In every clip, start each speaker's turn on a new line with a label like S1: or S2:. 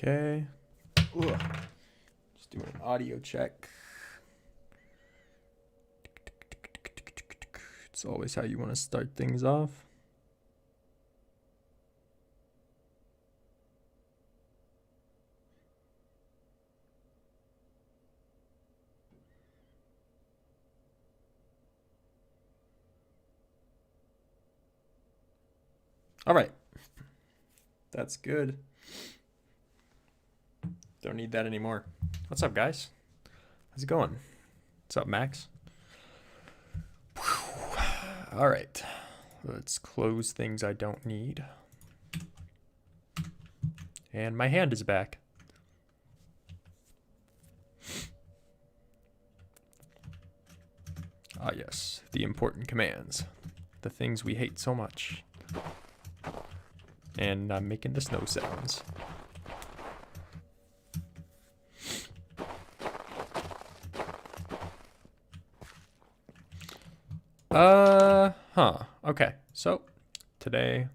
S1: Okay. Ugh. Just doing an audio check. It's always how you want to start things off. All right. That's good. Don't need that anymore. What's up, guys? How's it going? What's up, Max? All right. Let's close things I don't need. And my hand is back. Ah, yes. The important commands. The things we hate so much. And I'm making the snow sounds. Okay. So, today,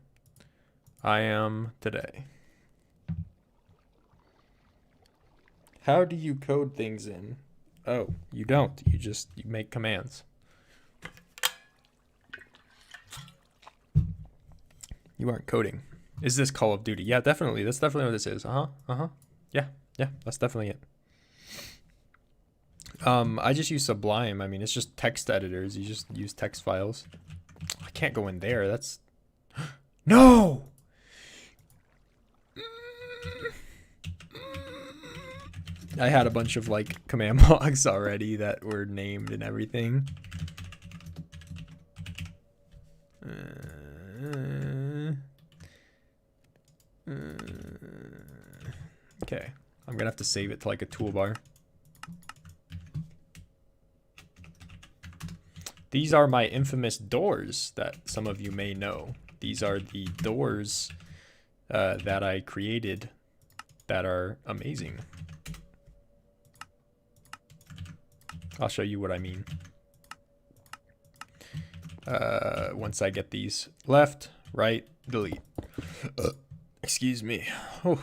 S1: I am today. How do you code things in? Oh, you don't. You make commands. You aren't coding. Is this Call of Duty? Yeah, definitely. That's definitely what this is. Yeah, that's definitely it. I just use Sublime. I mean, it's just text editors. You just use text files. I can't go in there. That's... No! I had a bunch of, like, command blocks already that were named and everything. Okay. I'm gonna have to save it to, like, a toolbar. These are my infamous doors that some of you may know. These are the doors that I created that are amazing. I'll show you what I mean. Once I get these left, right, delete. Excuse me. Oh.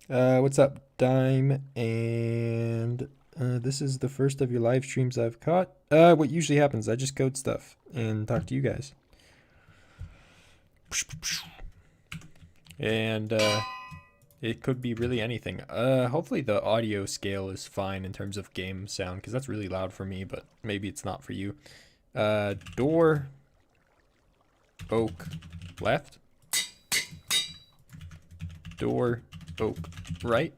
S1: What's up, Dime? And... this is the first of your live streams I've caught. What usually happens, I just code stuff and talk to you guys. And it could be really anything. Hopefully the audio scale is fine in terms of game sound, because that's really loud for me, but maybe it's not for you. Door, oak, left. Door, oak, right.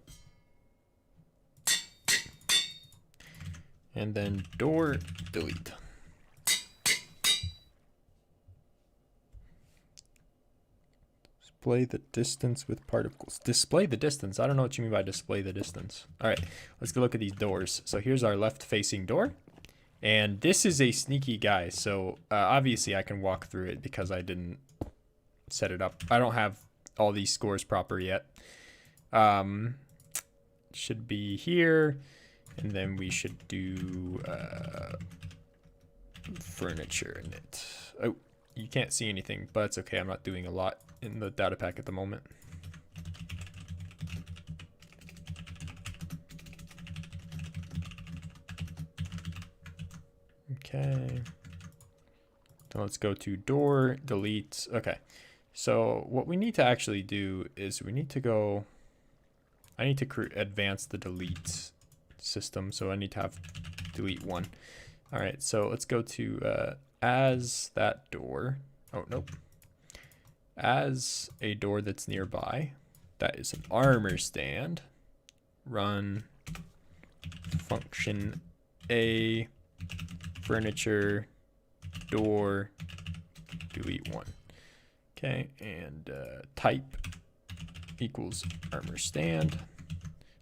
S1: And then door, delete. Display the distance with particles. Display the distance? I don't know what you mean by display the distance. All right, let's go look at these doors. So here's our left-facing door. And this is a sneaky guy. So obviously I can walk through it because I didn't set it up. I don't have all these scores proper yet. Should be here. And then we should do furniture in it. Oh, you can't see anything, but it's okay. I'm not doing a lot in the data pack at the moment. Okay. So let's go to door, delete. Okay. So what we need to actually do is we need to go... I need to advance the delete system, so I need to have delete one. All right, so let's go to as that door. Oh, nope. As a door that's nearby, that is an armor stand. Run function a furniture door delete one. Okay, and type equals armor stand.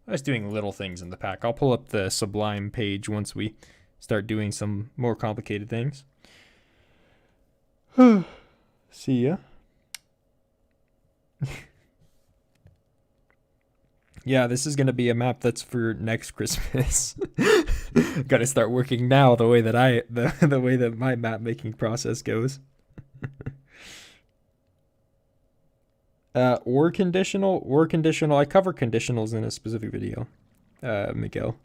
S1: I was doing little things in the pack. I'll pull up the Sublime page once we start doing some more complicated things. See ya. Yeah, this is gonna be a map that's for next Christmas. Gotta start working now the way that the way that my map making process goes. Or conditional. I cover conditionals in a specific video. Miguel,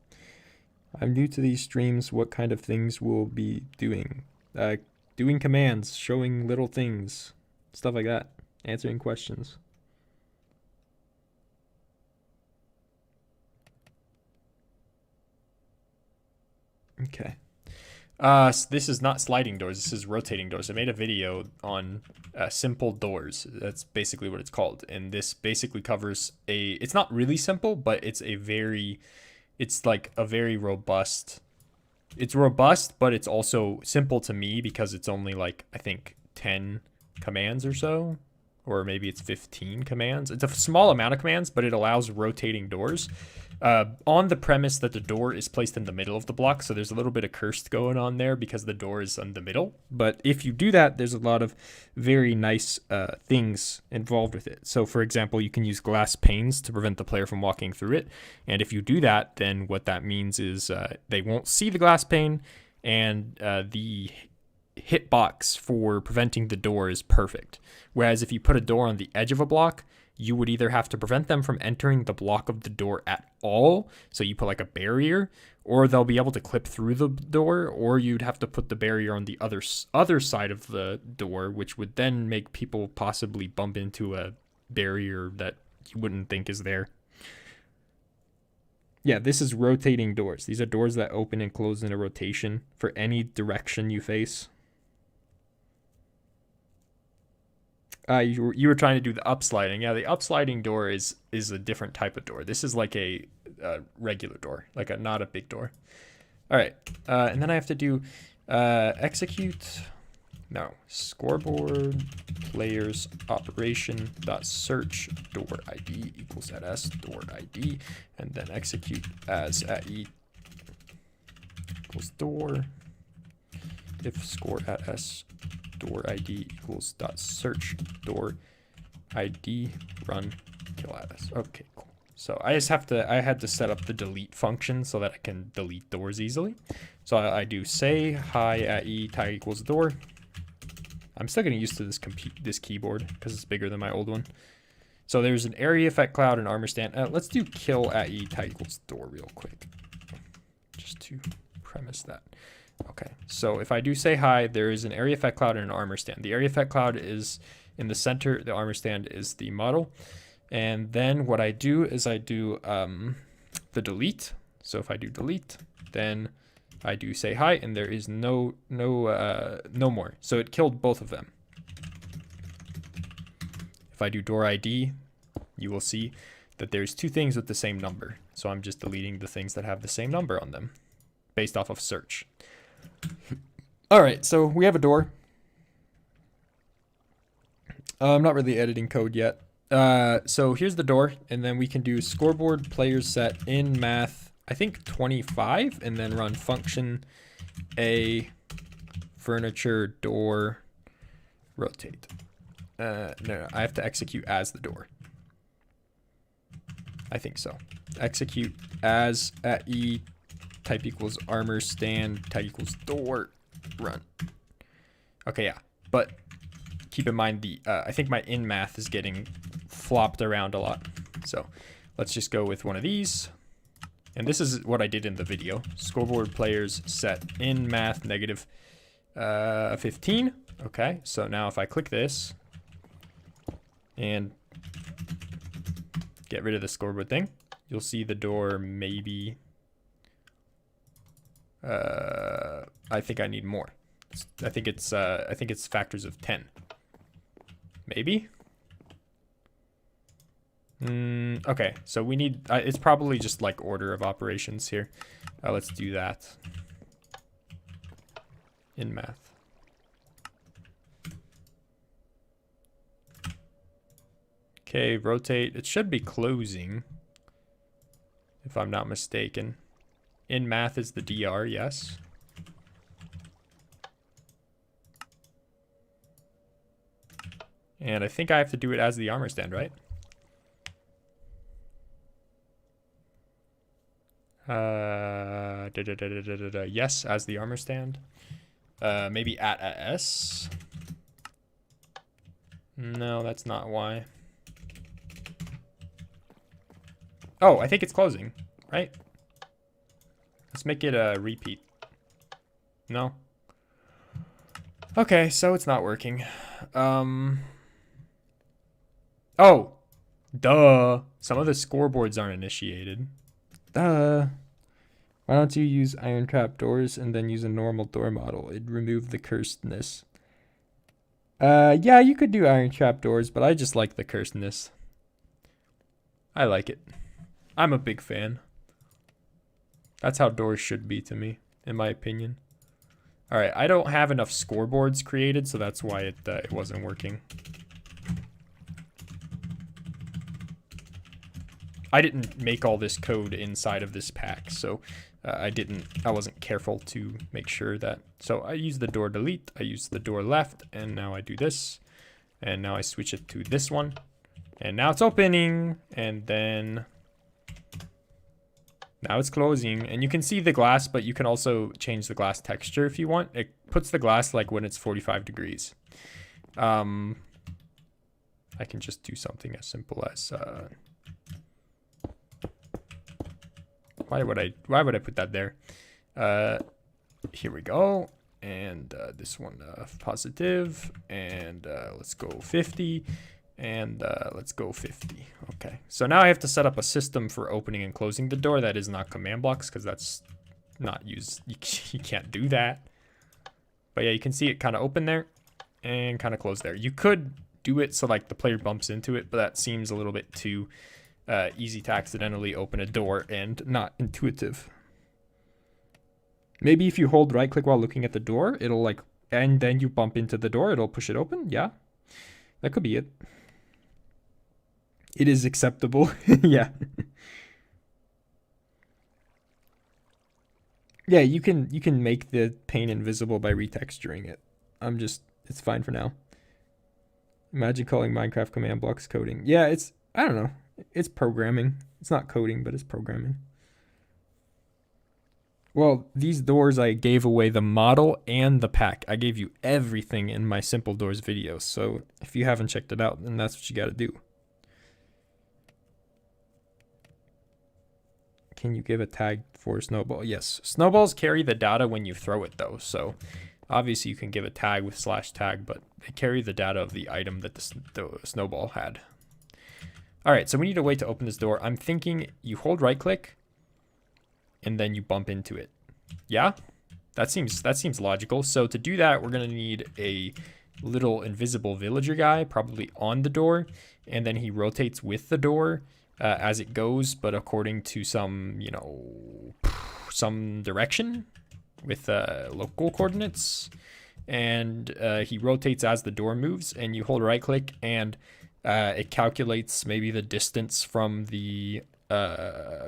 S1: I'm new to these streams. What kind of things we'll be doing? Doing commands, showing little things, stuff like that, answering questions. Okay. So this is not sliding doors. This is rotating doors. I made a video on simple doors. That's basically what it's called. And this basically covers it's not really simple, but it's like a very robust. It's robust, but it's also simple to me because it's only like, I think 10 commands or so, or maybe it's 15 commands. It's a small amount of commands, but it allows rotating doors. On the premise that the door is placed in the middle of the block, so there's a little bit of cursed going on there because the door is in the middle. But if you do that, there's a lot of very nice things involved with it. So for example, you can use glass panes to prevent the player from walking through it. And if you do that, then what that means is they won't see the glass pane, and the hitbox for preventing the door is perfect. Whereas if you put a door on the edge of a block, you would either have to prevent them from entering the block of the door at all, so you put like a barrier, or they'll be able to clip through the door, or you'd have to put the barrier on the other side of the door, which would then make people possibly bump into a barrier that you wouldn't think is there. Yeah, this is rotating doors. These are doors that open and close in a rotation for any direction you face. You were trying to do the upsliding. Yeah, the upsliding door is a different type of door. This is like a regular door, like not a big door. All right, and then I have to do execute. No, scoreboard players operation dot search door ID equals at s door ID, and then execute as at e equals door. If score at s door ID equals dot search door ID run kill at s. Okay, cool. So I had to set up the delete function so that I can delete doors easily. So I do say hi at e tag equals door. I'm still getting used to this keyboard because it's bigger than my old one. So there's an area effect cloud and armor stand. Let's do kill at e tag equals door real quick, just to premise that. Okay, so if I do say hi, there is an area effect cloud and an armor stand. The area effect cloud is in the center. The armor stand is the model. And then what I do is I do the delete. So if I do delete, then I do say hi, and there is no more. So it killed both of them. If I do door ID, you will see that there's two things with the same number. So I'm just deleting the things that have the same number on them based off of search. All right, so we have a door. I'm not really editing code yet. So here's the door, and then we can do scoreboard players set in math, I think 25, and then run function a furniture door rotate. No, I have to execute as the door. I think so. Execute as at e type equals armor stand type equals door run. Okay, yeah, but keep in mind I think my in math is getting flopped around a lot. So let's just go with one of these. And this is what I did in the video. Scoreboard players set in math negative 15. Okay, so now if I click this and get rid of the scoreboard thing, you'll see the door maybe. I think I need more. I think it's factors of 10. Maybe. Okay, so we need. It's probably just like order of operations here. Let's do that in math. Okay, rotate. It should be closing, if I'm not mistaken. In math is the DR, yes. And I think I have to do it as the armor stand, right? Yes, as the armor stand. Maybe at S. No, that's not why. Oh, I think it's closing, right? Let's make it a repeat. No? Okay, so it's not working. Oh, duh. Some of the scoreboards aren't initiated. Duh. Why don't you use iron trap doors and then use a normal door model? It'd remove the cursedness. Yeah, you could do iron trap doors, but I just like the cursedness. I like it. I'm a big fan. That's how doors should be to me, in my opinion. All right, I don't have enough scoreboards created, so that's why it wasn't working. I didn't make all this code inside of this pack, so I wasn't careful to make sure that. So I use the door delete, I use the door left, and now I do this, and now I switch it to this one, and now it's opening, and then now it's closing, and you can see the glass, but you can also change the glass texture if you want. It puts the glass like when it's 45 degrees. I can just do something as simple as why would I put that there? Here we go, and this one positive, and let's go 50. And let's go 50. Okay, so now I have to set up a system for opening and closing the door that is not command blocks, because that's not used. You can't do that. But yeah, you can see it kind of open there and kind of close there. You could do it so like the player bumps into it, but that seems a little bit too easy to accidentally open a door and not intuitive. Maybe if you hold right click while looking at the door, it'll like, and then you bump into the door, it'll push it open. Yeah, that could be it. It is acceptable. Yeah. Yeah, you can make the pane invisible by retexturing it. It's fine for now. Imagine calling Minecraft command blocks coding. Yeah, I don't know. It's programming. It's not coding, but it's programming. Well, these doors, I gave away the model and the pack. I gave you everything in my Simple Doors video. So if you haven't checked it out, then that's what you got to do. Can you give a tag for snowball? Yes. Snowballs carry the data when you throw it, though. So obviously you can give a tag with /tag, but they carry the data of the item that the snowball had. All right, so we need a way to open this door. I'm thinking you hold right click and then you bump into it. Yeah, that seems logical. So to do that, we're gonna need a little invisible villager guy, probably on the door, and then he rotates with the door as it goes, but according to some, some direction with local coordinates. And he rotates as the door moves, and you hold right click, and it calculates maybe the distance from the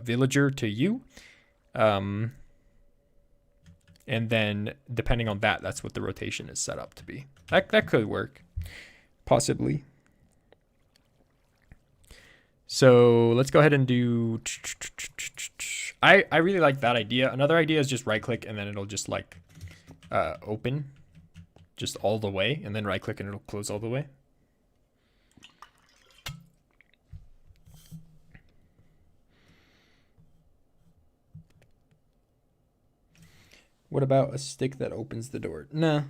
S1: villager to you. And then depending on that, that's what the rotation is set up to be. That could work, possibly. So let's go ahead and do, I really like that idea. Another idea is just right click and then it'll just like open just all the way, and then right click and it'll close all the way. What about a stick that opens the door? Nah.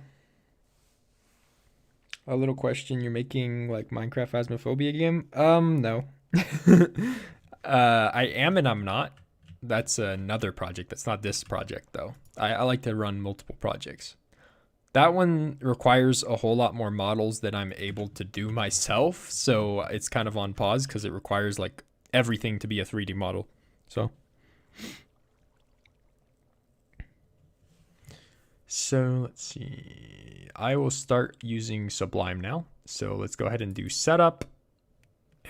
S1: A little question, you're making like Minecraft Phasmophobia game? No. I am and I'm not. That's another project. That's not this project though. I like to run multiple projects. That one requires a whole lot more models than I'm able to do myself. So it's kind of on pause because it requires like everything to be a 3D model. So let's see. I will start using Sublime now. So let's go ahead and do setup,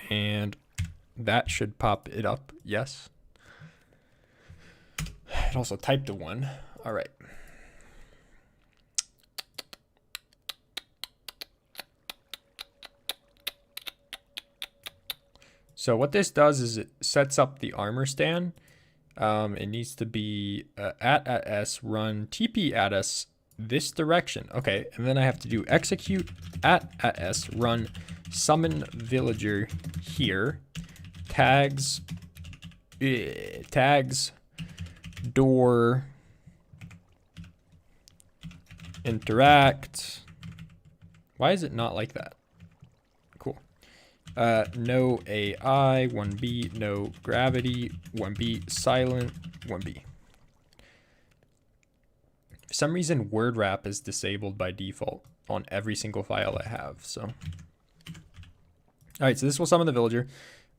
S1: and that should pop it up. Yes. It also typed a 1. All right. So what this does is it sets up the armor stand. It needs to be at s run tp at s this direction. Okay, and then I have to do execute at s run summon villager here tags tags door interact. Why is it not like that? Cool. No AI, 1B, no gravity, 1B, silent, 1B. For some reason, word wrap is disabled by default on every single file I have, so. All right, so this will summon the villager.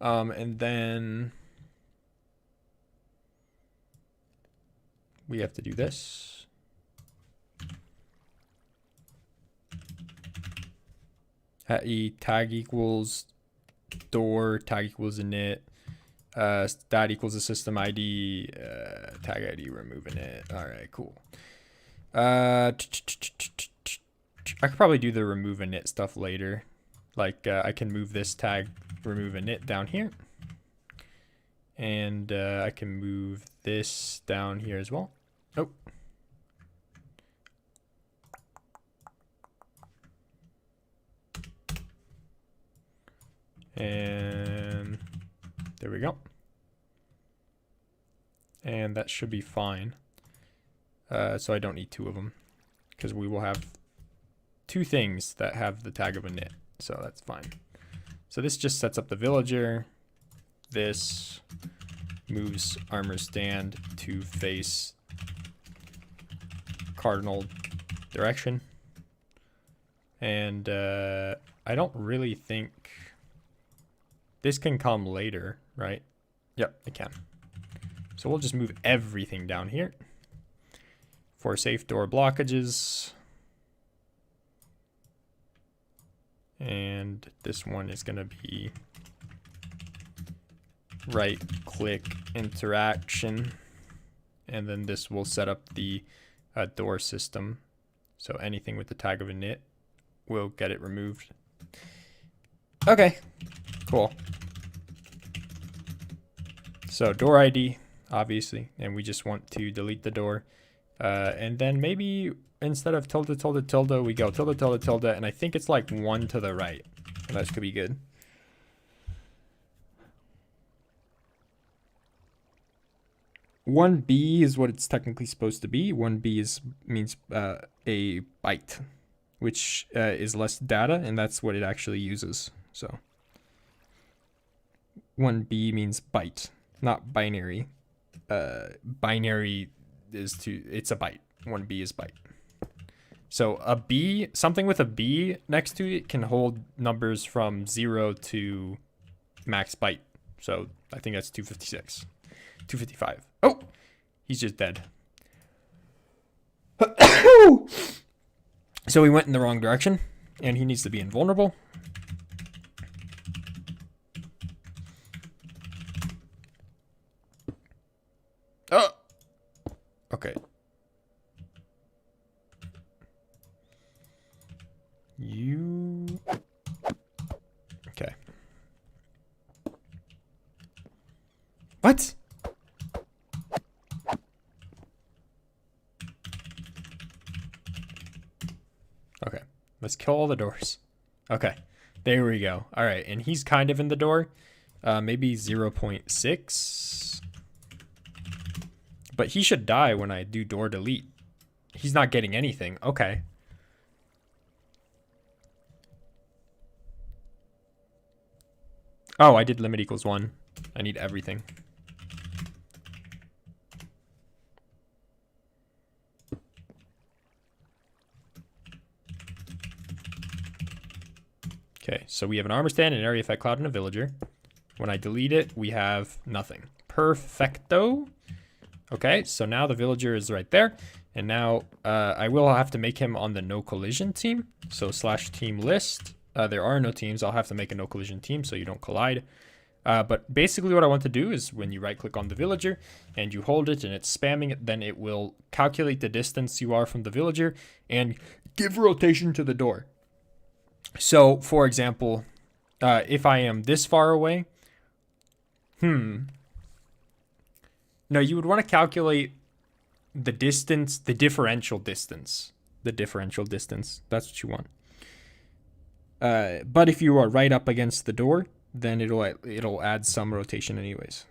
S1: And then we have to do this. Tag equals door, tag equals init, stat equals the system ID, tag ID removing it. All right, cool. I could probably do the remove init stuff later. Like I can move this tag remove init down here. And I can move this down here as well. Oh. And there we go. And that should be fine. So I don't need two of them because we will have two things that have the tag of init. So that's fine. So this just sets up the villager. This moves armor stand to face cardinal direction. And I don't really think this can come later, right? Yep, it can. So we'll just move everything down here for safe door blockages. And this one is going to be right click interaction. And then this will set up the door system. So anything with the tag of init will get it removed. Okay, cool. So door ID, obviously, and we just want to delete the door. And then maybe instead of tilde, tilde, tilde, we go tilde, tilde, tilde, and I think it's like 1 to the right. And that could be good. One B is what it's technically supposed to be. 1B means a byte, which is less data, and that's what it actually uses. So 1B means byte, not binary. Binary is it's a byte. 1B is byte. So a B, something with a B next to it can hold numbers from 0 to max byte. So I think that's 256, 255. Oh, he's just dead. So he went in the wrong direction, and he needs to be invulnerable. Oh, okay. Okay. What? Okay, let's kill all the doors. Okay, there we go. All right, and he's kind of in the door. Maybe 0.6. But he should die when I do door delete. He's not getting anything. Okay. Oh, I did limit equals 1. I need everything. Okay, so we have an armor stand, an area effect cloud, and a villager. When I delete it, we have nothing. Perfecto. Okay, so now the villager is right there. And now I will have to make him on the no collision team. So /team list. There are no teams. I'll have to make a no collision team so you don't collide. But basically what I want to do is when you right click on the villager and you hold it and it's spamming it, then it will calculate the distance you are from the villager and give rotation to the door. So for example, if I am this far away, no, you would want to calculate the distance, the differential distance. That's what you want. But if you are right up against the door, then it'll add some rotation anyways.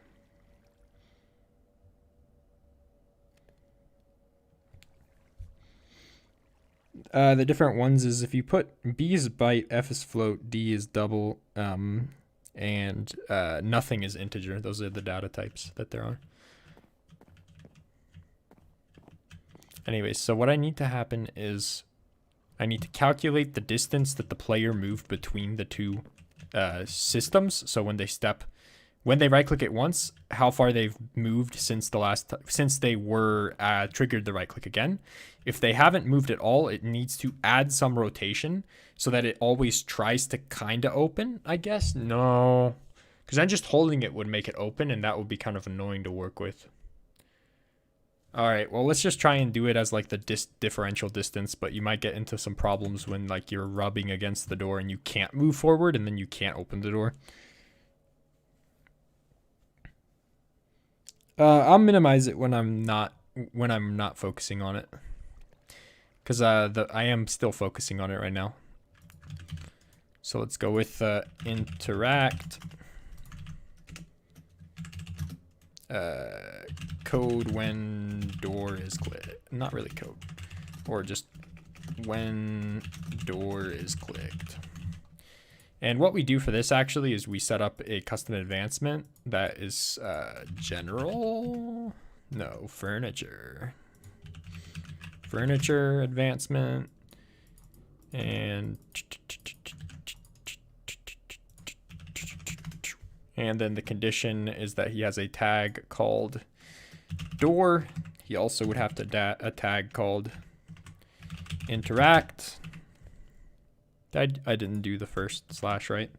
S1: The different ones is if you put B is byte, F is float, D is double, and nothing is integer. Those are the data types that there are. Anyways, so what I need to happen is I need to calculate the distance that the player moved between the two systems. So when they right click it once, how far they've moved since they were triggered the right click again. If they haven't moved at all, it needs to add some rotation so that it always tries to kind of open, I guess. No, because then just holding it would make it open, and that would be kind of annoying to work with. All right, well, let's just try and do it as like the differential distance, but you might get into some problems when like you're rubbing against the door and you can't move forward and then you can't open the door. I'll minimize it when I'm not focusing on it, because I am still focusing on it right now. So let's go with interact code when door is clicked. Not really code, or just when door is clicked. And what we do for this actually is we set up a custom advancement that is furniture advancement, and then the condition is that he has a tag called door. He also would have to a tag called interact. I didn't do the first slash, right?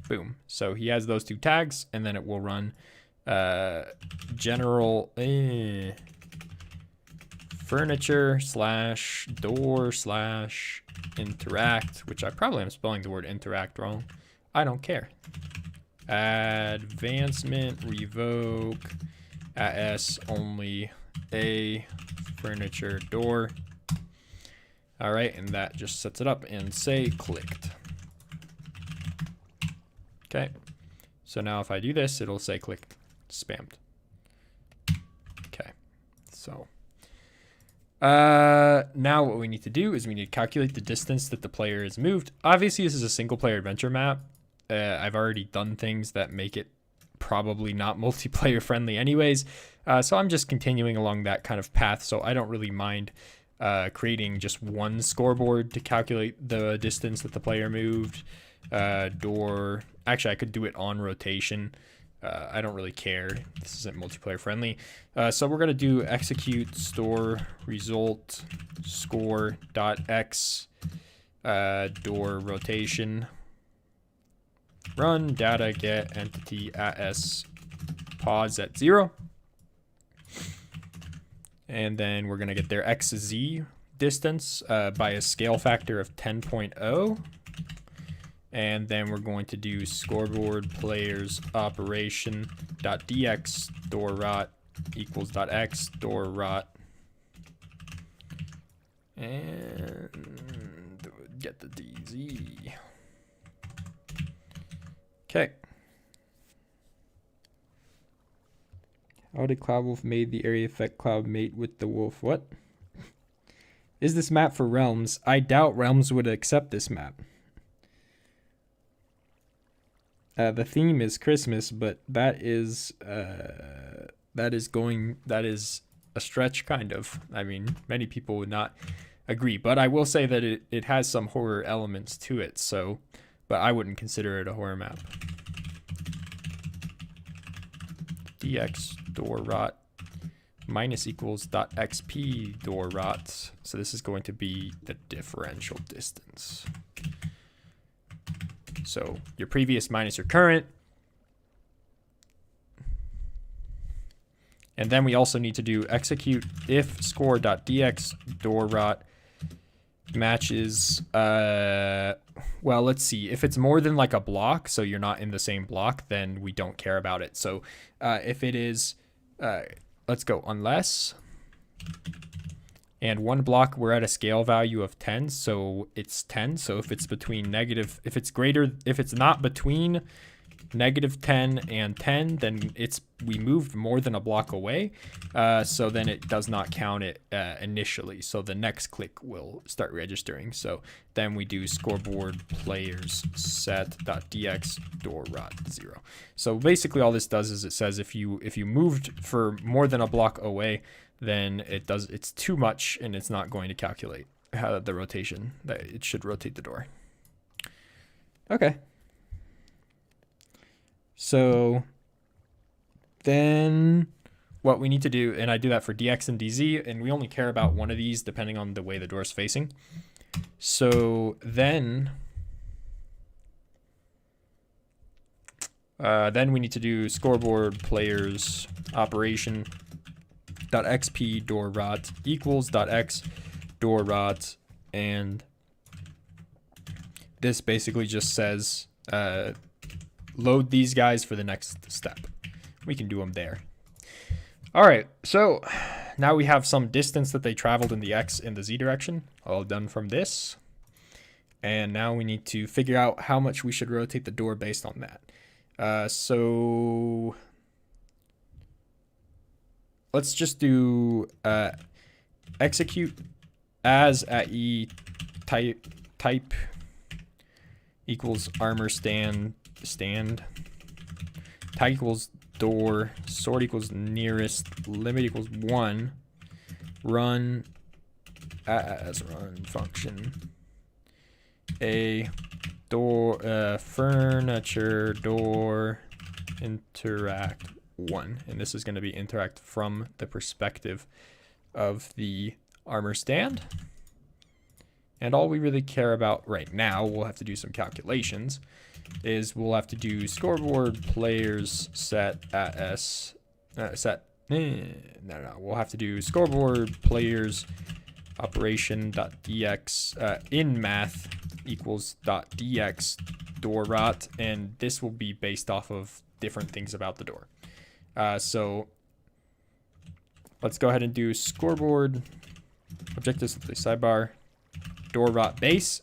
S1: Boom. So he has those two tags, and then it will run general furniture slash door slash interact, which I probably am spelling the word interact wrong. I don't care. Advancement revoke as only a furniture door. All right, and that just sets it up and say clicked. Okay, so now if I do this, it'll say clicked, spammed. Okay, so now what we need to do is we need to calculate the distance that the player has moved. Obviously, this is a single player adventure map. I've already done things that make it probably not multiplayer friendly anyways. So I'm just continuing along that kind of path. So I don't really mind creating just one scoreboard to calculate the distance that the player moved. Door, actually I could do it on rotation. I don't really care. This isn't multiplayer friendly. So we're gonna do execute store result score dot x door rotation. Run data get entity as pause at 0. And then we're going to get their XZ distance by a scale factor of 10.0. And then we're going to do scoreboard players operation dot dx door rot equals dot x door rot. And get the DZ. Okay. How did Cloud Wolf made the area effect cloud mate with the wolf? What? Is this map for Realms? I doubt Realms would accept this map. The theme is Christmas, but that is a stretch, kind of. I mean, many people would not agree, but I will say that it has some horror elements to it, so, but I wouldn't consider it a horror map. dx door rot minus equals dot xp door rot. So this is going to be the differential distance. So your previous minus your current. And then we also need to do execute if score dot dx door rot matches, well, let's see. If it's more than like a block, so you're not in the same block, then we don't care about it. So if it is, let's go unless, and one block, we're at a scale value of 10, so it's 10. So if it's between negative, if it's not between -10 and 10, then we moved more than a block away. So then it does not count it initially. So the next click will start registering. So then we do scoreboard players set.dx door rot 0. So basically all this does is it says if you moved for more than a block away, then it's too much and it's not going to calculate the rotation that it should rotate the door. Okay. So then what we need to do, and I do that for dx and dz, and we only care about one of these depending on the way the door is facing. So then we need to do scoreboard players operation .xp door rot equals .x door rot, and this basically just says load these guys for the next step. We can do them there. All right, so now we have some distance that they traveled in the x and the z direction, all done from this. And now we need to figure out how much we should rotate the door based on that. So let's just do execute as at e type equals armor stand tag equals door sort equals nearest limit equals 1 run as run function a door furniture door interact 1, and this is going to be interact from the perspective of the armor stand. And all we really care about right now, we'll have to do some calculations, is we'll have to do scoreboard players set at s we'll have to do scoreboard players operation.dx in math equals .dx door rot, and this will be based off of different things about the door. So let's go ahead and do scoreboard objectives with the sidebar door rot base.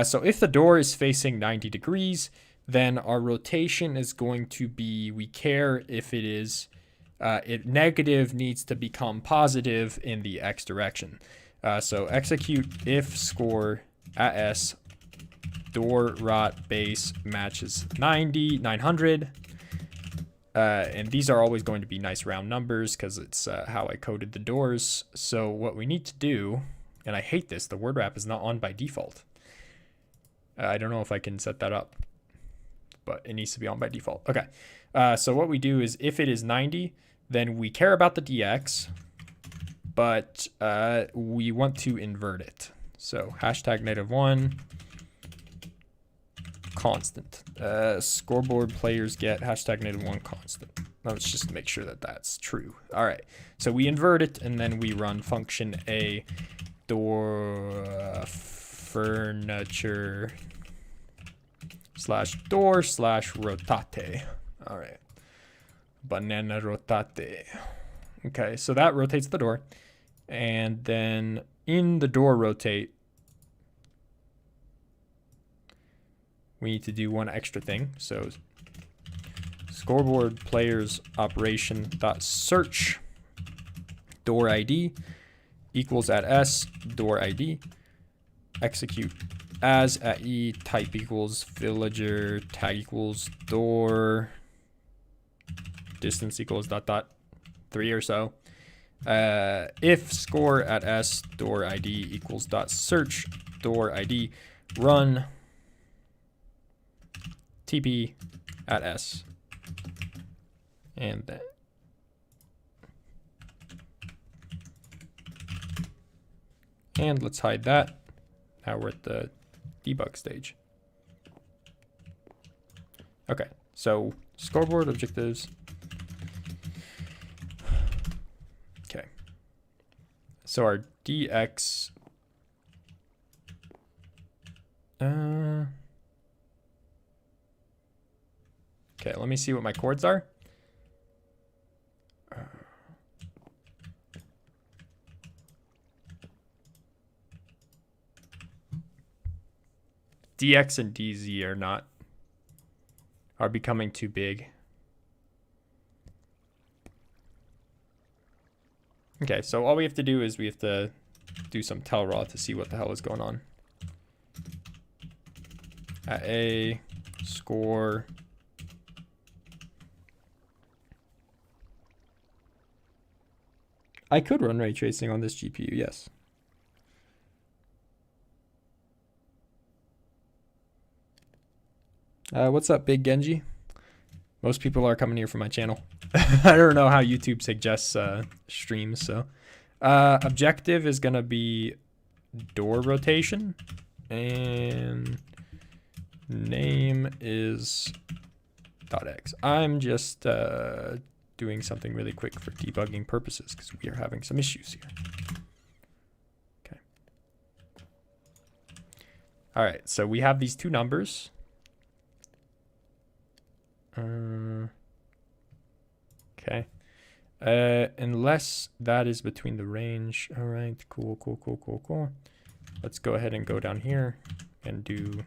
S1: So if the door is facing 90 degrees, then our rotation is going to be, we care if it is negative needs to become positive in the x direction. So execute if score at s door rot base matches 900. And these are always going to be nice round numbers because it's how I coded the doors. So what we need to do, and I hate this, the word wrap is not on by default. I don't know if I can set that up, but it needs to be on by default. Okay, so what we do is if it is 90, then we care about the dx, but we want to invert it. So hashtag -1 constant. Scoreboard players get hashtag -1 constant. Let's just make sure that that's true. All right, so we invert it and then we run function a door furniture / door / rotate. All right, banana rotate. Okay, so that rotates the door, and then in the door rotate we need to do one extra thing. So scoreboard players operation .search door ID equals at s door ID execute as at e type equals villager tag equals door distance equals ... 3 or so. If score at s door ID equals .search door ID run TP at s, and then let's hide that. Now we're at the debug stage. Okay, so scoreboard objectives. Okay, so our dx okay, let me see what my chords are. dx and dz are not are becoming too big. Okay, so all we have to do is we have to do some telraw to see what the hell is going on. At A, score. I could run ray tracing on this GPU, yes. What's up, Big Genji? Most people are coming here for my channel. I don't know how YouTube suggests streams, so. Objective is gonna be door rotation, and name is .x. I'm just doing something really quick for debugging purposes because we are having some issues here. Okay. All right, so we have these two numbers. Okay. Unless that is between the range. All right, cool. Let's go ahead and go down here and do.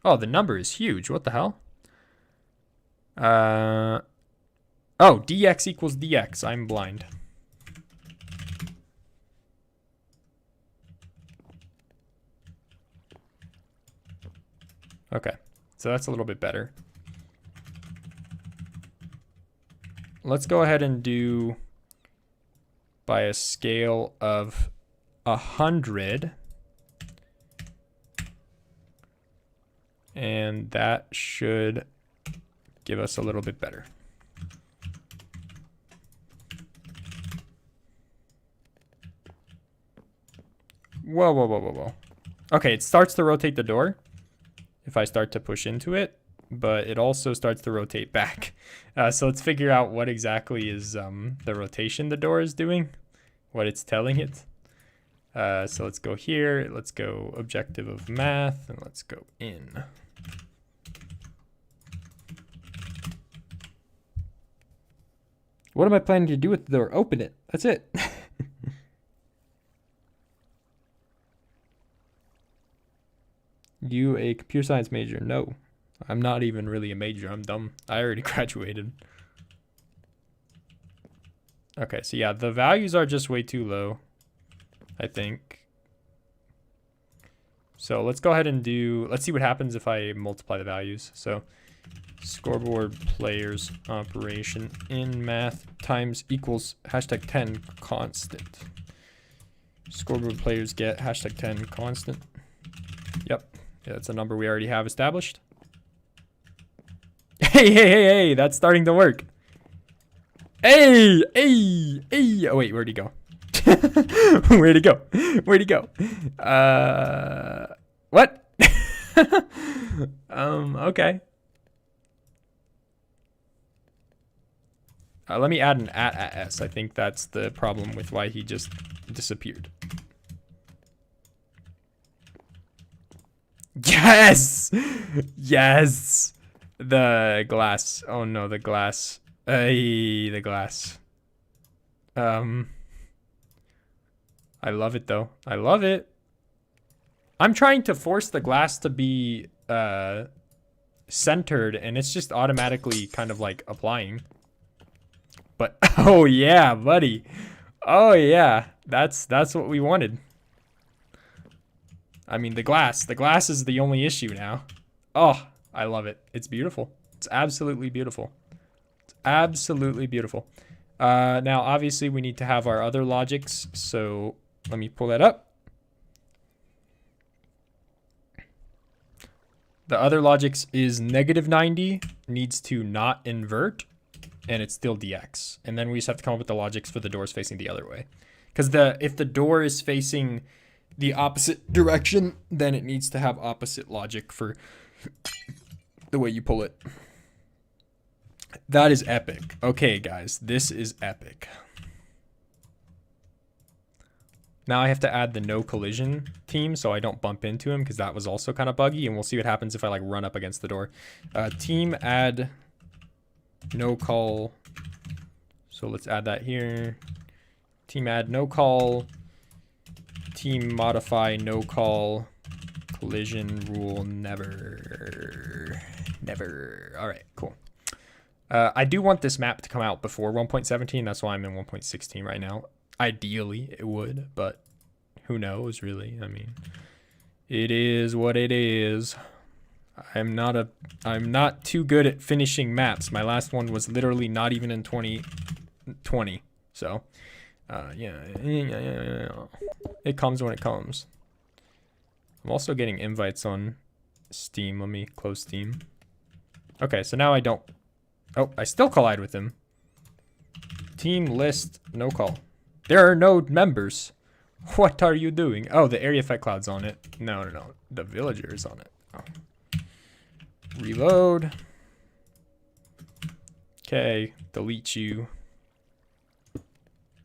S1: Oh, the number is huge. What the hell? Oh, dx equals dx. I'm blind. Okay, so that's a little bit better. Let's go ahead and do by a scale of 100. And that should give us a little bit better. Whoa. Okay, it starts to rotate the door if I start to push into it, but it also starts to rotate back. So let's figure out what exactly is the rotation the door is doing, what it's telling it. So let's go here, let's go objective of math, and let's go in. What am I planning to do with the door? Open it. That's it. You a computer science major? No. I'm not even really a major. I'm dumb. I already graduated. Okay, so yeah, the values are just way too low, I think. So let's go ahead and do, let's see what happens if I multiply the values. So scoreboard players operation in math times equals hashtag 10 constant. Scoreboard players get hashtag 10 constant. Yep. Yeah, that's a number we already have established. Hey, that's starting to work. Hey. Oh, wait, where'd he go? Where'd he go? What? Okay. Let me add an at s. I think that's the problem with why he just disappeared. Yes! Yes! The glass. Oh no, the glass. The glass. I love it though. I love it. I'm trying to force the glass to be centered, and it's just automatically kind of like applying. But oh yeah, buddy. Oh yeah, that's what we wanted. I mean, the glass is the only issue now. Oh, I love it. It's beautiful. It's absolutely beautiful. It's absolutely beautiful. Now, obviously, we need to have our other logics. So let me pull that up. The other logics is -90 needs to not invert, and it's still dx. And then we just have to come up with the logics for the doors facing the other way. Because if the door is facing the opposite direction, then it needs to have opposite logic for the way you pull it. That is epic. Okay, guys, this is epic. Now I have to add the no collision team so I don't bump into him, because that was also kind of buggy, and we'll see what happens if I like run up against the door. Team add no call. So let's add that here. Team add no call. team modify no call collision rule never. All right, cool. I do want this map to come out before 1.17. That's why I'm in 1.16 right now. Ideally, it would, but who knows, really? I mean, it is what it is. I'm not too good at finishing maps. My last one was literally not even in 2020. So, yeah, it comes when it comes. I'm also getting invites on Steam. Let me close Steam. Okay, so now I don't. Oh, I still collide with him. Team list, no call. There are no members. What are you doing? Oh, the area effect cloud's on it. No. The villager is on it. Oh. Reload. Okay, delete you.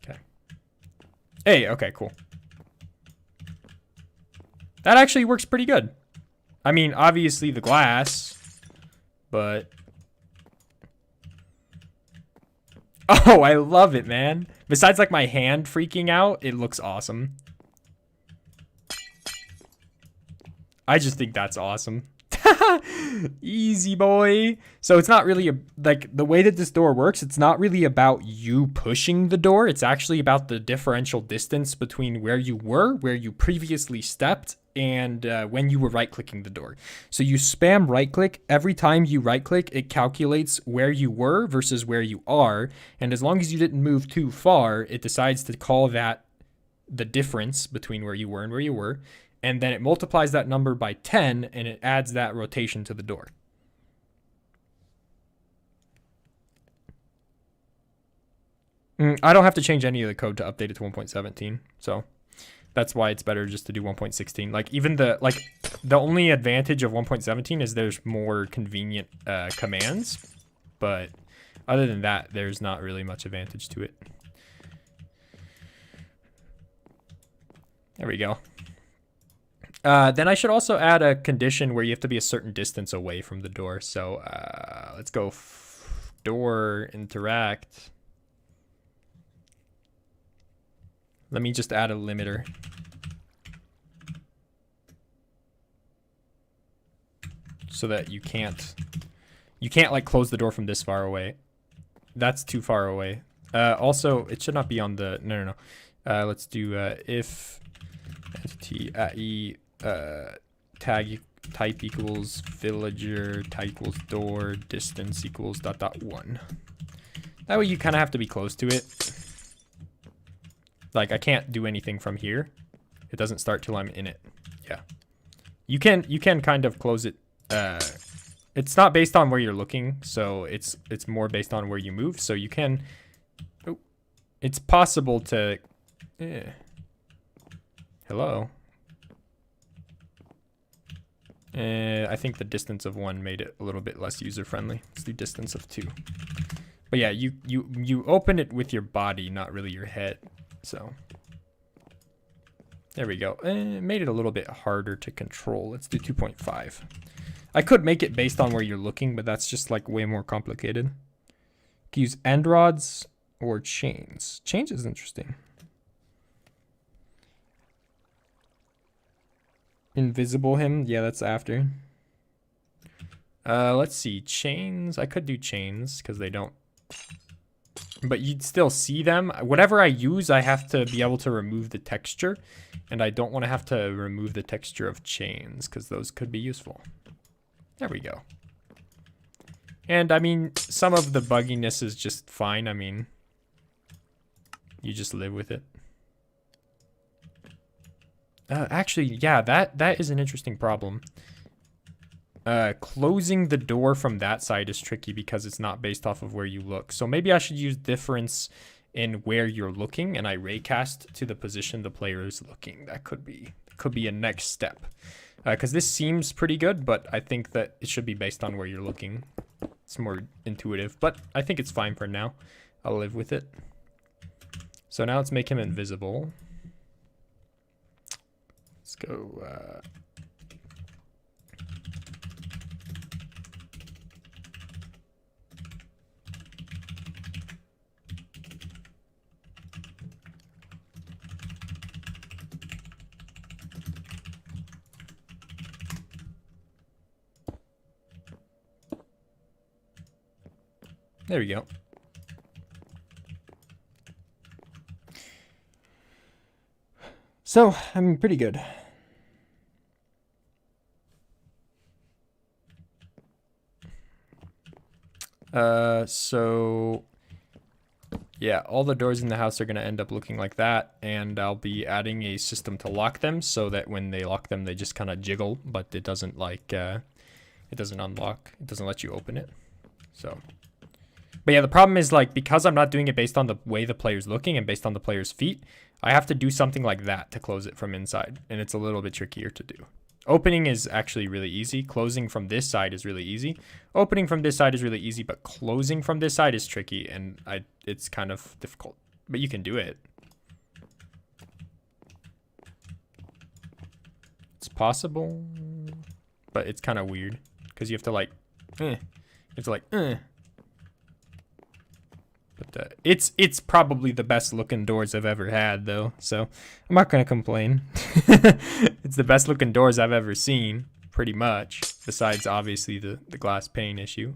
S1: Okay. Hey, okay, cool. That actually works pretty good. I mean, obviously the glass, but... Oh, I love it, man. Besides, like, my hand freaking out, it looks awesome. I just think that's awesome. Easy, boy. So it's not really, like, the way that this door works, it's not really about you pushing the door. It's actually about the differential distance between where you were, where you previously stepped, and when you were right-clicking the door. So you spam right-click. Every time you right-click, it calculates where you were versus where you are. And as long as you didn't move too far, it decides to call that the difference between where you were and where you were. And then it multiplies that number by 10, and it adds that rotation to the door. I don't have to change any of the code to update it to 1.17, so... That's why it's better just to do 1.16. Like, even the only advantage of 1.17 is there's more convenient commands. But other than that, there's not really much advantage to it. There we go. Then I should also add a condition where you have to be a certain distance away from the door. So let's go door interact. Let me just add a limiter. So that you can't like close the door from this far away. That's too far away. Also, it should not be on the, no. Let's do if entity tag type equals villager, type equals door, distance equals ... That way you kind of have to be close to it. Like, I can't do anything from here. It doesn't start till I'm in it. Yeah. You can kind of close it. It's not based on where you're looking, so it's more based on where you move. So you can... Oh, it's possible to... Hello? I think the distance of 1 made it a little bit less user-friendly. Let's do distance of 2. But yeah, you open it with your body, not really your head. So there we go. It made it a little bit harder to control. Let's do 2.5. I could make it based on where you're looking, but that's just like way more complicated. You can use end rods or chains. Chains is interesting. Invisible him. Yeah, that's after. Let's see. Chains. I could do chains because they don't. But you'd still see them. Whatever I use, I have to be able to remove the texture. And I don't want to have to remove the texture of chains because those could be useful. There we go. And I mean, some of the bugginess is just fine. I mean, you just live with it. Actually, yeah, that is an interesting problem. Closing the door from that side is tricky because it's not based off of where you look. So maybe I should use difference in where you're looking, and I raycast to the position the player is looking. That could be a next step. Because this seems pretty good, but I think that it should be based on where you're looking. It's more intuitive, but I think it's fine for now. I'll live with it. So now let's make him invisible. Let's go... There we go. So, I'm pretty good. So yeah, all the doors in the house are going to end up looking like that, and I'll be adding a system to lock them so that when they lock them, they just kind of jiggle, but it doesn't like, it doesn't unlock, it doesn't let you open it. So, but yeah, the problem is like, because I'm not doing it based on the way the player's looking and based on the player's feet, I have to do something like that to close it from inside, and it's a little bit trickier to do. Opening is actually really easy. Closing from this side is really easy. Opening from this side is really easy, but closing from this side is tricky, and it's kind of difficult. But you can do it. It's possible, but it's kind of weird because you have to like, But it's probably the best looking doors I've ever had, though, so I'm not gonna complain. It's the best looking doors I've ever seen, pretty much, besides obviously the glass pane issue.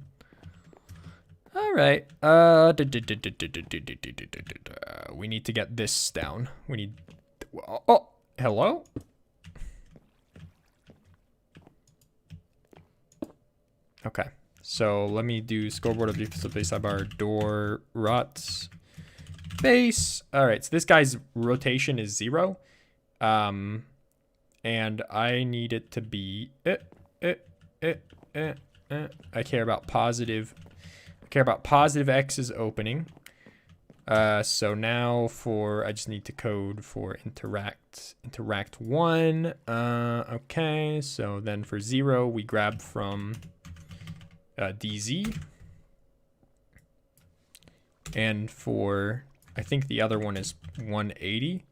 S1: All right, we need to get this down. We need, oh, hello? Okay. So let me do scoreboard of the base sidebar door rots base. All right, so this guy's rotation is 0. And I need it to be I care about positive. I care about positive X's opening. So now for, I just need to code for interact 1. Okay, so then for 0 we grab from DZ, and for, I think the other one is 180,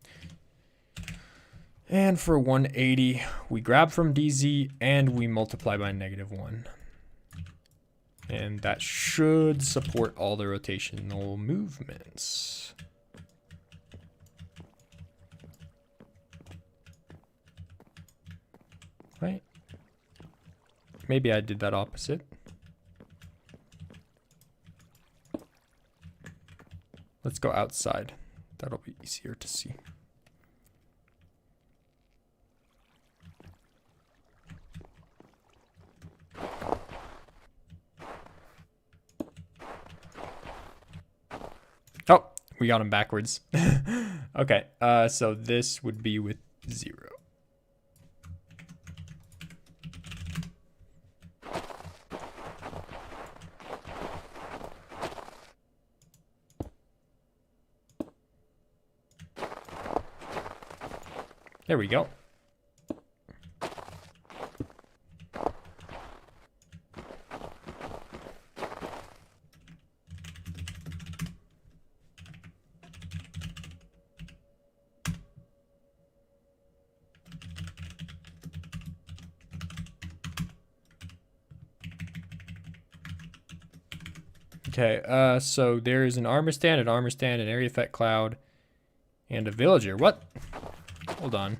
S1: and for 180 we grab from DZ and we multiply by -1, and that should support all the rotational movements. Right? Maybe I did that opposite. Let's go outside. That'll be easier to see. Oh, we got him backwards. Okay, so this would be with 0. There we go. Okay, so there is an armor stand, an area effect cloud, and a villager. What? Hold on.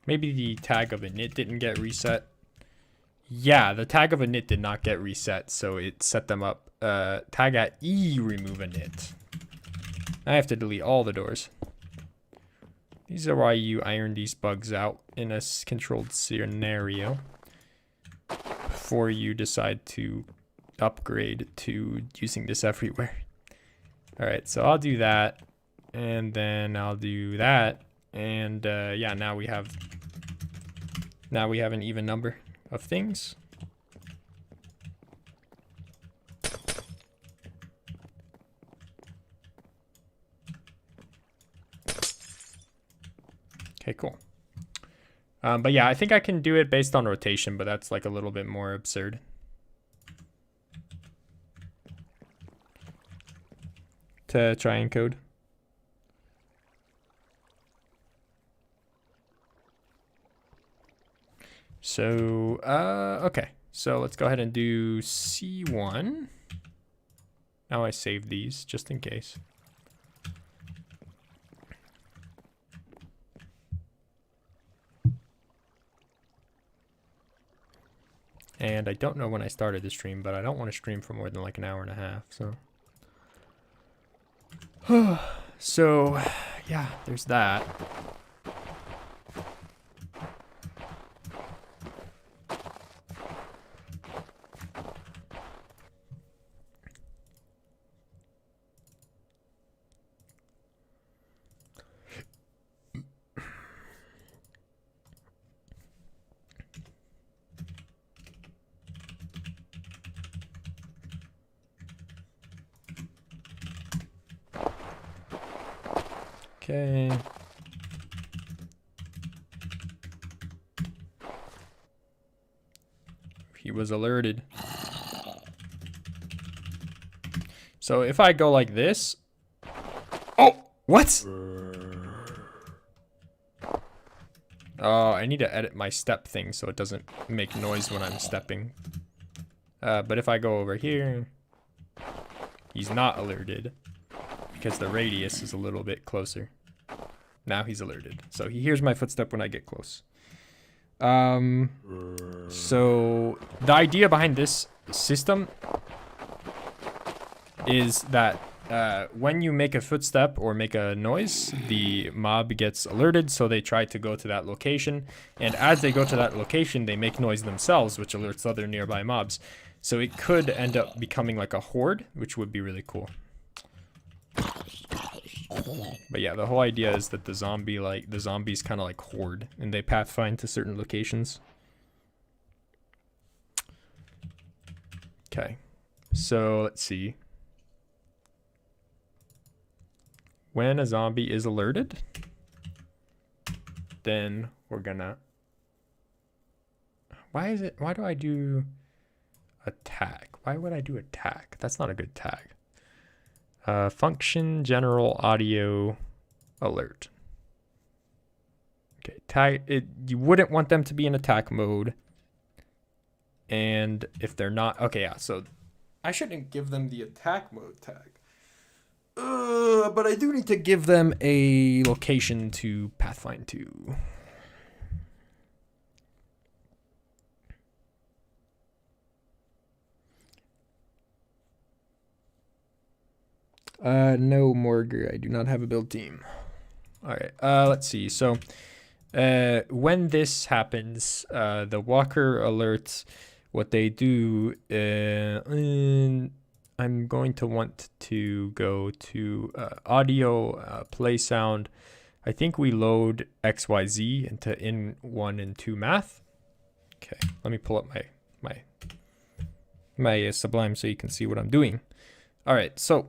S1: Maybe the tag of init didn't get reset. Yeah, the tag of init did not get reset, so it set them up. Tag at E remove init. I have to delete all the doors. These are why you iron these bugs out in a controlled scenario before you decide to upgrade to using this everywhere. All right, so I'll do that, and then I'll do that, and yeah, now we have an even number of things. Okay, cool. But yeah, I think I can do it based on rotation, but that's like a little bit more absurd. To try and code. So, okay. So let's go ahead and do C1. Now I save these just in case. And I don't know when I started the stream, but I don't want to stream for more than like an hour and a half, so. So, yeah, there's that. Okay. He was alerted. So if I go like this. Oh, what? Oh, I need to edit my step thing so it doesn't make noise when I'm stepping. But if I go over here, he's not alerted because the radius is a little bit closer. Now he's alerted. So he hears my footstep when I get close. So the idea behind this system is that when you make a footstep or make a noise, the mob gets alerted, so they try to go to that location. And as they go to that location, they make noise themselves, which alerts other nearby mobs. So it could end up becoming like a horde, which would be really cool. But yeah, the whole idea is that the zombies kind of like horde, and they pathfind to certain locations. Okay, so let's see. When a zombie is alerted, then we're gonna... Why do I do attack? Why would I do attack? That's not a good tag. Function general audio alert. Okay, tag it. You wouldn't want them to be in attack mode. And if they're not, okay, yeah. So I shouldn't give them the attack mode tag. But I do need to give them a location to pathfind to. No, Morger, I do not have a build team. All right, let's see. So, when this happens, the walker alerts. What they do, I'm going to want to go to audio, play sound. I think we load XYZ into in1 and 2 math. Okay, let me pull up my Sublime so you can see what I'm doing. All right, so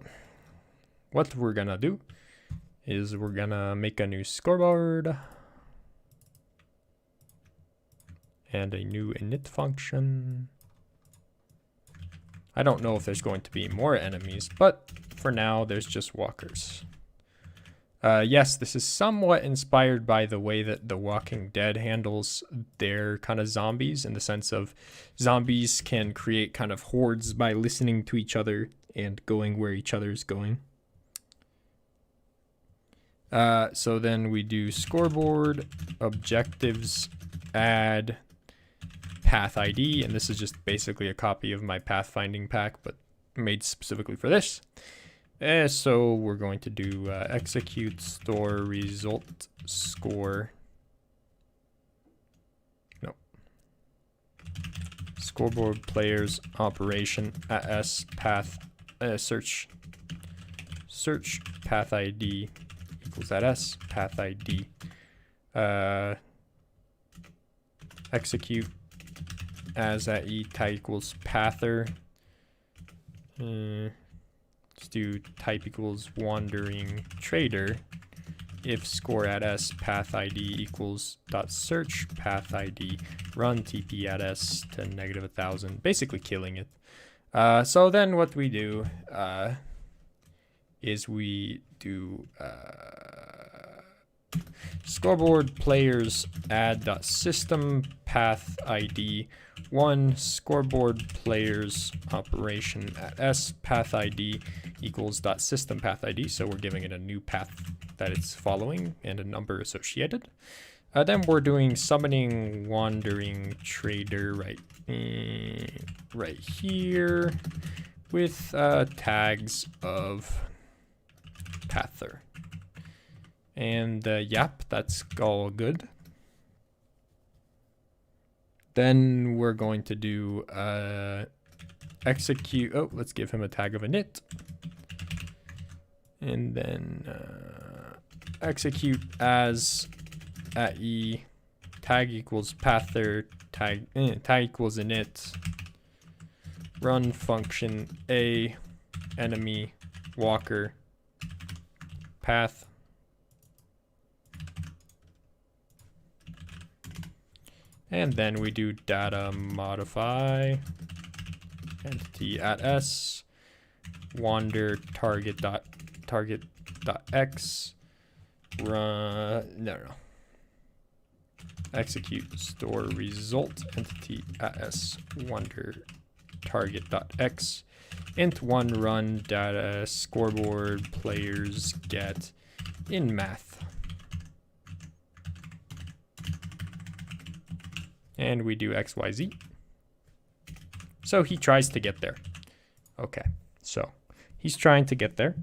S1: what we're gonna do is we're gonna make a new scoreboard and a new init function. I don't know if there's going to be more enemies, but for now there's just walkers. Yes, this is somewhat inspired by the way that The Walking Dead handles their kind of zombies, in the sense of zombies can create kind of hordes by listening to each other and going where each other's going. So then we do scoreboard, objectives, add path ID, and this is just basically a copy of my pathfinding pack, but made specifically for this. So we're going to do execute store result score. No. Scoreboard players operation as path search path ID equals @s path ID. Execute as @e type equals pather. Let's do type equals wandering trader. If score @s path ID equals .search path ID, run TP @s to -1000, basically killing it. So then what we do is we do scoreboard players add.system path ID 1 scoreboard players operation @s path ID equals .system path ID. So we're giving it a new path that it's following and a number associated. Then we're doing summoning wandering trader right here with tags of pather. And yep, that's all good. Then we're going to do execute. Oh, let's give him a tag of init. And then execute as at e tag equals pather tag equals init run function a enemy walker path. And then we do data modify entity at s wander target dot x run no execute store result entity at s wander target dot x int one run data scoreboard players get in math. And we do XYZ. So he tries to get there. Okay, so he's trying to get there.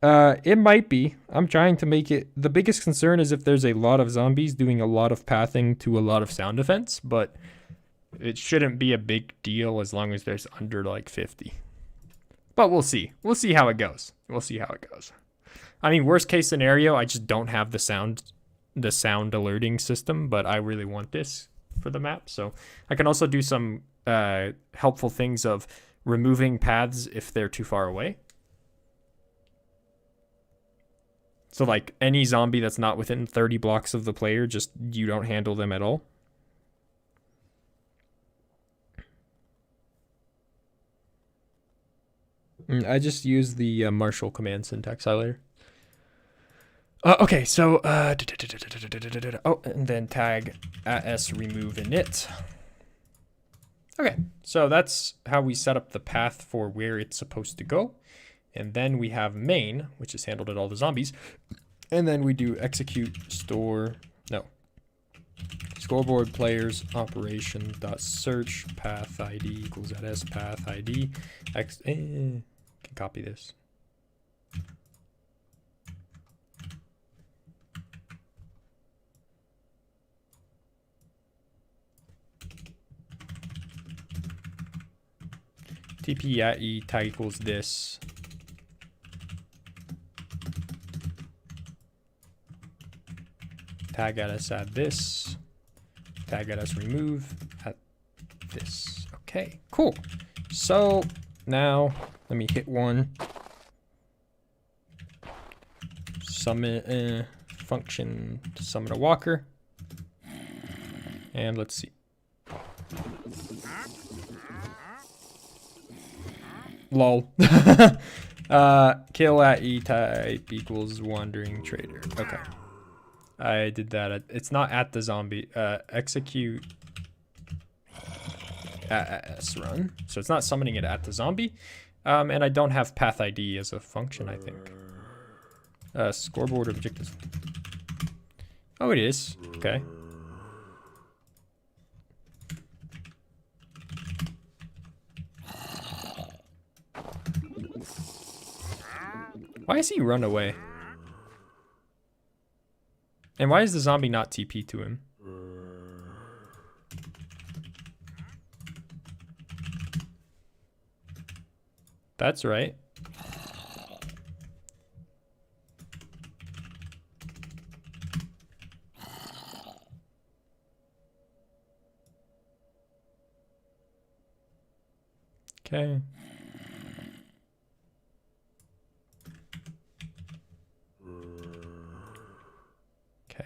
S1: It might be. I'm trying to make it. The biggest concern is if there's a lot of zombies doing a lot of pathing to a lot of sound effects, but it shouldn't be a big deal as long as there's under like 50. But we'll see. We'll see how it goes. We'll see how it goes. I mean, worst case scenario, I just don't have the sound alerting system, but I really want this for the map. So I can also do some helpful things of removing paths if they're too far away. So like any zombie that's not within 30 blocks of the player, just you don't handle them at all. I just use the Marshall command syntax highlighter. Okay, so oh, and then tag @s remove init. Okay, so that's how we set up the path for where it's supposed to go. And then we have main, which is handled at all the zombies. And then we do execute scoreboard players operation dot search path ID equals @s path ID. Can copy this. TP at e tag equals this. Tag at us add this. Tag at us remove at this. Okay, cool. So now let me hit one. Summon function to summon a walker. And let's see. Lol. Kill at e type equals wandering trader. Okay. I did that. It's not at the zombie. Execute at s run. So it's not summoning it at the zombie. And I don't have path ID as a function, I think. Scoreboard objectives. Oh, it is. Okay. Why does he run away? And why is the zombie not TP to him? That's right. Okay. Okay.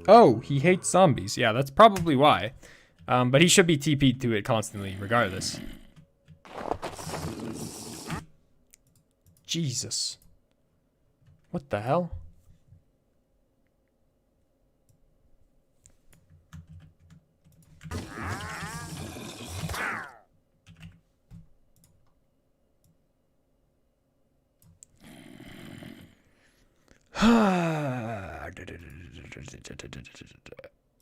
S1: Oh, he hates zombies. Yeah, that's probably why. But he should be TP'd to it constantly, regardless. Jesus. What the hell?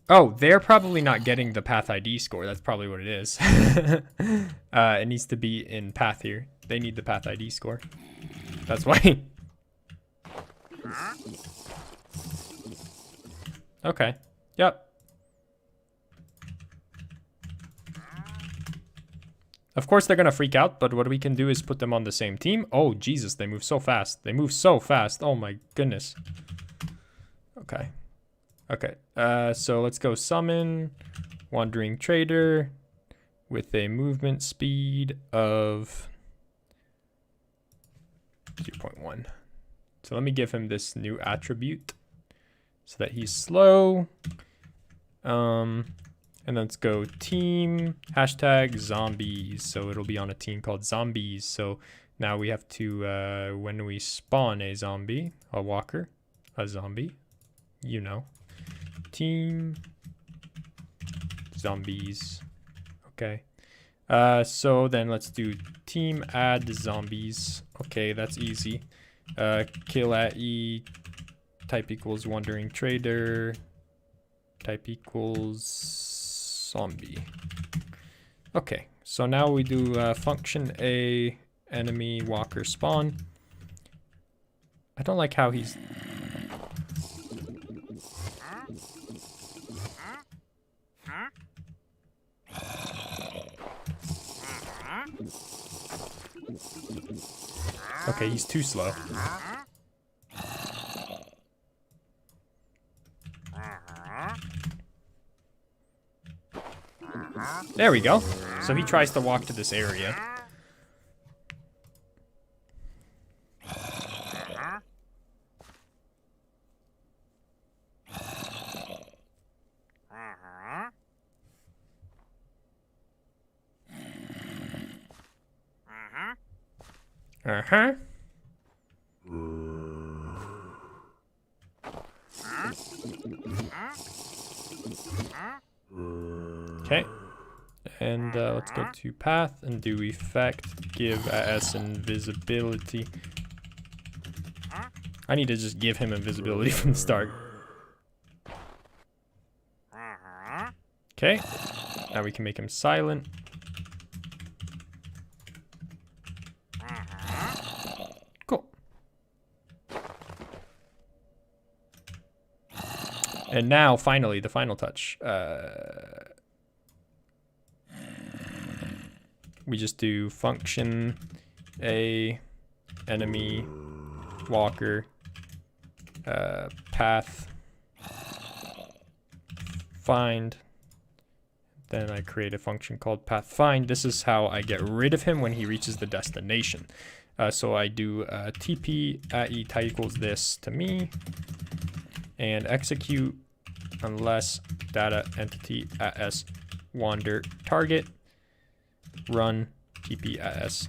S1: Oh, they're probably not getting the path ID score. That's probably what it is. It needs to be in path here. They need the path ID score. That's why. Okay. Yep. Of course they're gonna freak out, but what we can do is put them on the same team. Oh, Jesus, they move so fast. They move so fast. Oh my goodness. Okay. Okay. So let's go summon Wandering Trader with a movement speed of 2.1. So let me give him this new attribute so that he's slow. And let's go team hashtag zombies. So it'll be on a team called zombies. So now we have to, when we spawn a zombie, a walker, a zombie, you know, team zombies. Okay. So then let's do team add zombies. Okay, that's easy. Kill at E, type equals wandering trader, type equals zombie. Okay, so now we do function A, enemy walker spawn. I don't like how he's... Okay, he's too slow. There we go. So he tries to walk to this area. Uh-huh. Okay. And let's go to path and do effect, give as invisibility. I need to just give him invisibility from the start. Okay. Now we can make him silent. Cool. And now, finally, the final touch. We just do function A, enemy, walker, path, find. Then I create a function called path find. This is how I get rid of him when he reaches the destination. So I do TP at E type equals this to me and execute unless data entity at S wander target run TP at S.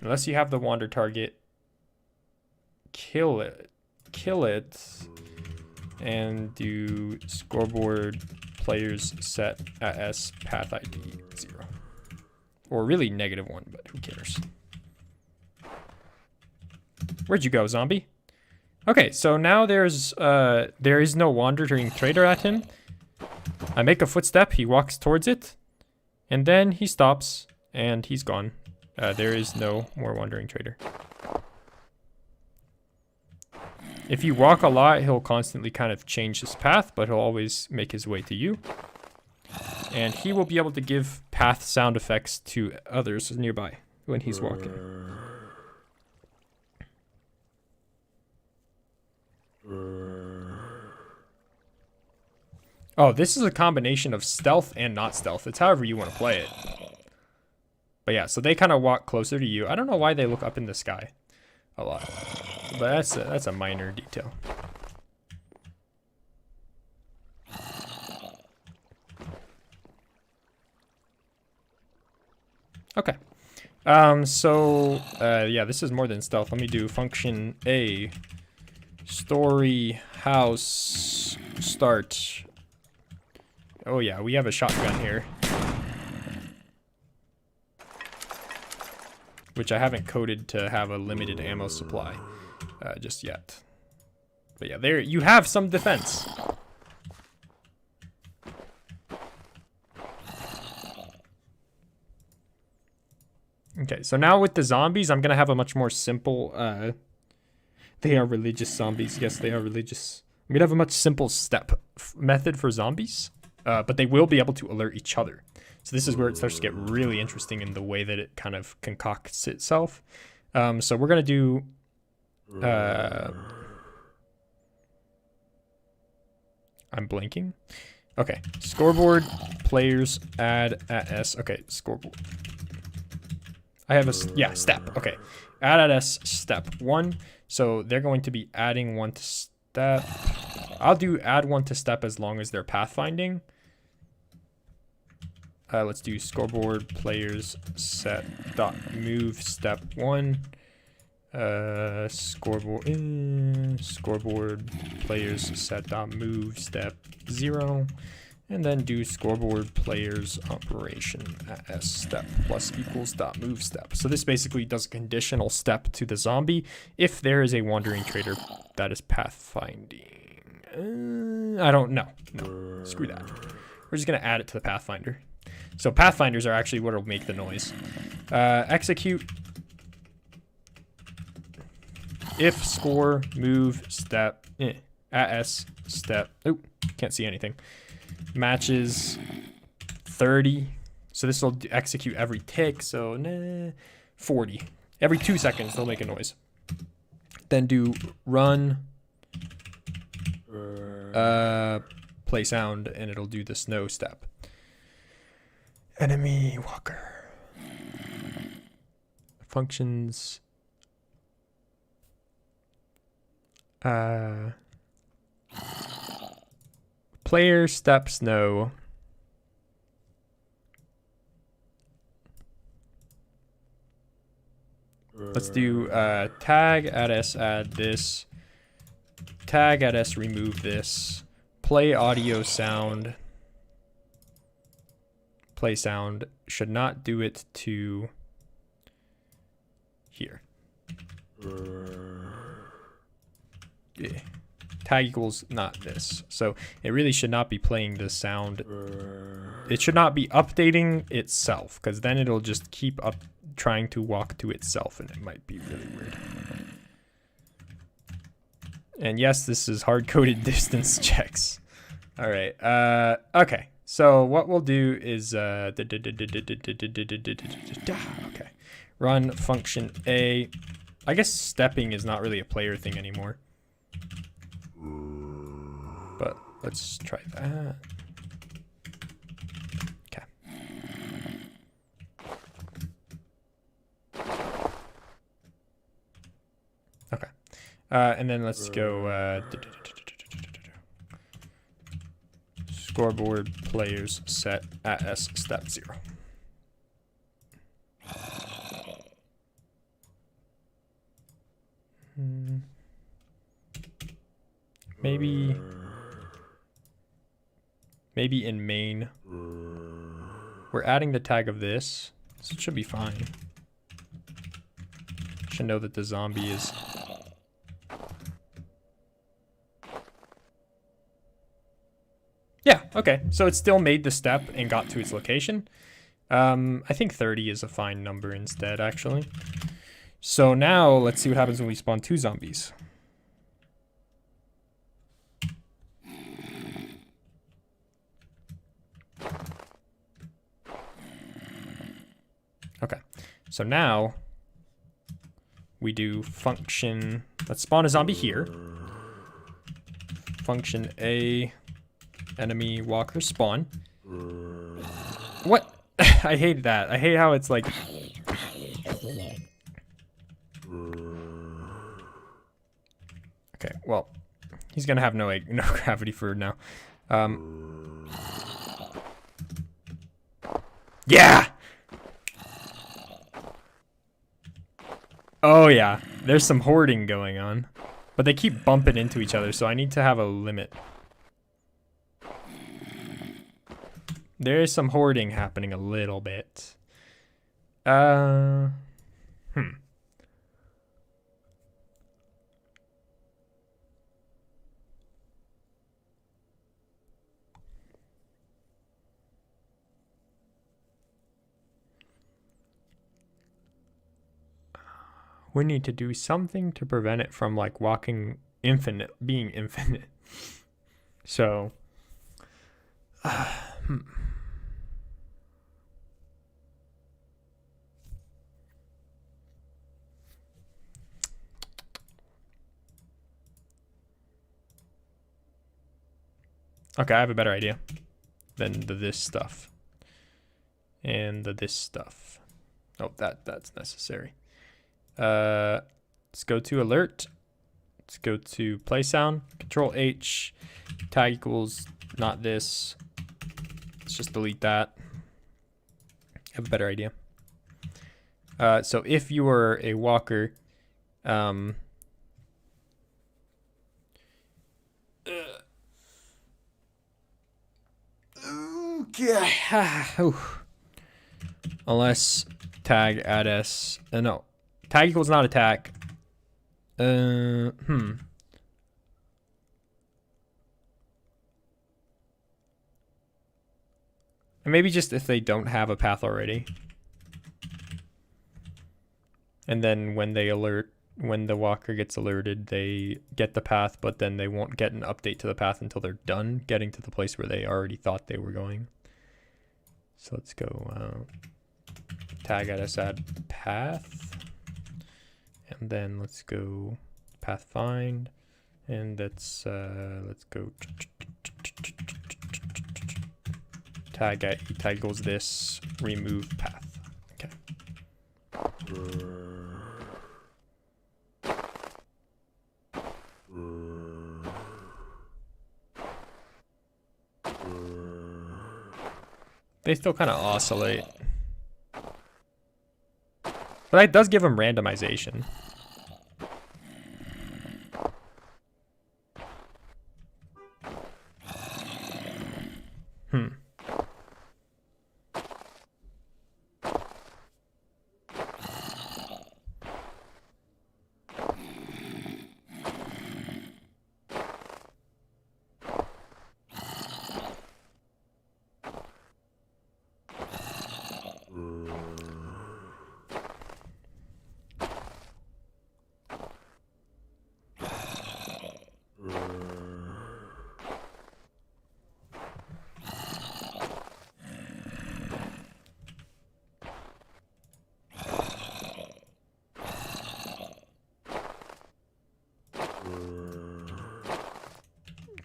S1: Unless you have the wander target, kill it, and do scoreboard players set at S path ID 0. Or really -1, but who cares? Where'd you go, zombie? Okay, so now there is no wandering trader at him. I make a footstep, he walks towards it, and then he stops, and he's gone. There is no more wandering trader. If you walk a lot, he'll constantly kind of change his path, but he'll always make his way to you. And he will be able to give path sound effects to others nearby when he's walking. Oh, this is a combination of stealth and not stealth. It's however you want to play it. But yeah, so they kind of walk closer to you. I don't know why they look up in the sky a lot. But that's a minor detail. Okay. Yeah, this is more than stealth. Let me do function A, story, house, start. Oh yeah, we have a shotgun here. which I haven't coded to have a limited ammo supply just yet. But yeah, there you have some defense. Okay, so now with the zombies, I'm gonna have a much more simple. They are religious zombies. Yes, they are religious. I'm gonna have a much simple step method for zombies, but they will be able to alert each other. So this is where it starts to get really interesting in the way that it kind of concocts itself. So we're gonna do. I'm blinking. Okay, scoreboard players add at S. Okay, scoreboard. I have a step. Okay, add at S step 1. So they're going to be adding 1 to step. I'll do add 1 to step as long as they're pathfinding. Let's do scoreboard players set dot move step 1. Scoreboard players set dot move step 0, and then do scoreboard players operation at S step plus equals dot move step. So this basically does a conditional step to the zombie if there is a wandering trader that is pathfinding. I don't know. No, screw that. We're just gonna add it to the pathfinder. So pathfinders are actually what will make the noise. Execute. If score move step at S step. Oh, can't see anything. Matches 30. So this will execute every tick. So 40. Every 2 seconds they'll make a noise. Then do run. Play sound, and it'll do the snow step. Enemy walker. Functions. Player step snow. Let's do tag at S add this. Tag at S remove this. Play audio sound. Play sound should not do it to here. Yeah. Tag equals not this. So it really should not be playing the sound. It should not be updating itself, because then it'll just keep up trying to walk to itself, and it might be really weird. And yes, this is hard-coded distance checks. All right. Okay. So what we'll do is okay. Run function A. I guess stepping is not really a player thing anymore. But let's try that. Okay. Okay. And then let's go scoreboard players set at S step 0. Maybe in main we're adding the tag of this, so it should be fine. Should know that the zombie is okay, so it still made the step and got to its location. I think 30 is a fine number instead, actually. So now let's see what happens when we spawn 2 zombies. Okay, so now we do function. Let's spawn a zombie here. Function A. Enemy walker spawn. What? I hate that. I hate how it's like. Okay, well, he's gonna have no gravity for now. Yeah. Oh yeah, there's some hoarding going on, but they keep bumping into each other, so I need to have a limit. There is some hoarding happening a little bit. We need to do something to prevent it from like being infinite. So, okay, I have a better idea than the this stuff and the this stuff. Oh, that's necessary. Let's go to alert. Let's go to play sound. Control H. Tag equals not this. Let's just delete that. I have a better idea. So if you were a walker, okay. Unless tag add s. No. Tag equals not attack. And maybe just if they don't have a path already. And then when the walker gets alerted, they get the path, but then they won't get an update to the path until they're done getting to the place where they already thought they were going. So let's go tag add path. And then let's go path find, and let's go tag equals this, remove path. Okay. They still kind of oscillate, but that does give them randomization.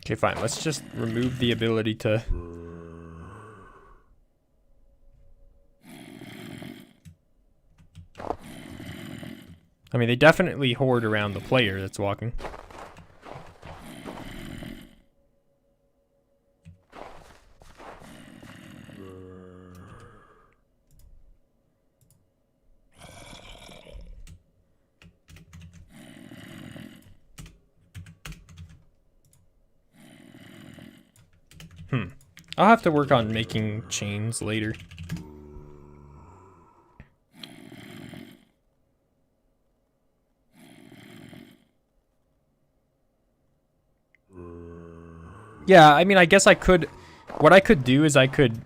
S1: Okay, fine. Let's just remove the ability to... I mean, they definitely hoard around the player that's walking. I'll have to work on making chains later. Yeah, I mean, I guess I could... What I could do is I could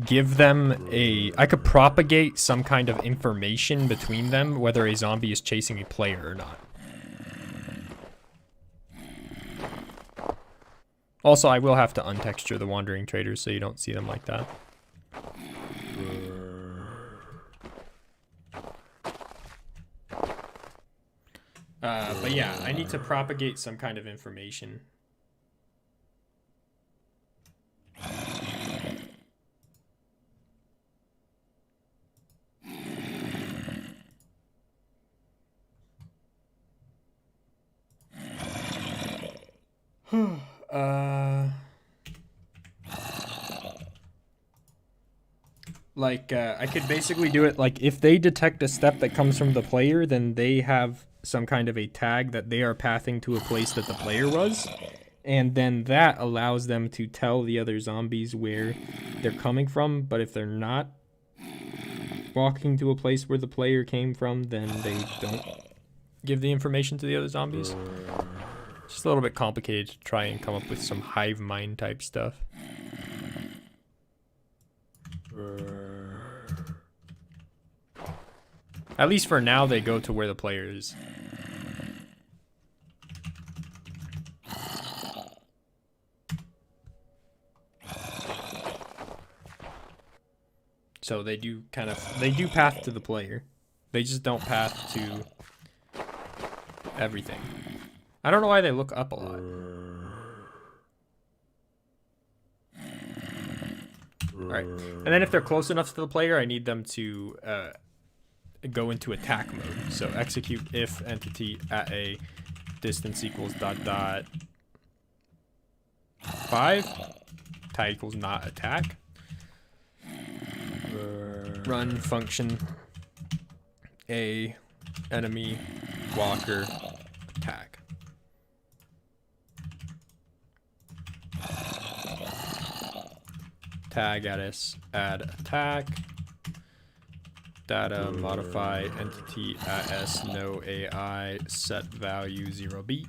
S1: give them a... I could propagate some kind of information between them, whether a zombie is chasing a player or not. Also, I will have to untexture the wandering traders so you don't see them like that. But yeah, I need to propagate some kind of information. I could basically do it like if they detect a step that comes from the player, then they have some kind of a tag that they are pathing to a place that the player was, and then that allows them to tell the other zombies where they're coming from. But if they're not, walking to a place where the player came from, then they don't give the information to the other zombies. Just a little bit complicated to try and come up with some hive mind type stuff. At least for now, they go to where the player is. So they do path to the player. They just don't path to everything. I don't know why they look up a lot. Alright, and then if they're close enough to the player, I need them to go into attack mode. So execute if entity at a distance equals ... 5. Tag equals not attack. Run function a enemy walker attack. Tag at s add attack. Data modify entity at s no AI set value 0b.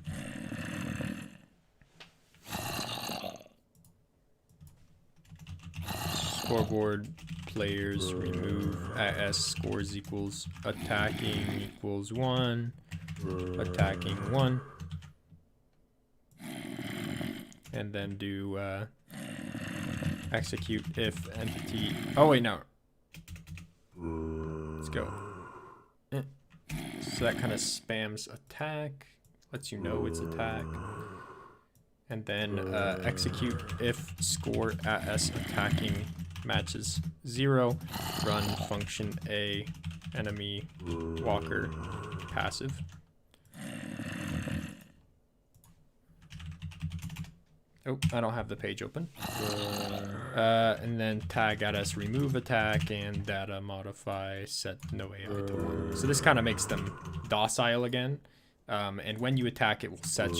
S1: Scoreboard players remove at s scores equals attacking equals 1, attacking 1, and then do execute if entity. Oh wait, no. Let's go. So that kind of spams attack, lets you know it's attack, and then execute if score at s attacking matches 0. Run function a enemy walker passive. Oh, I don't have the page open. And then tag at s remove attack and data modify set no AI to 1. So this kind of makes them docile again. And when you attack, it will set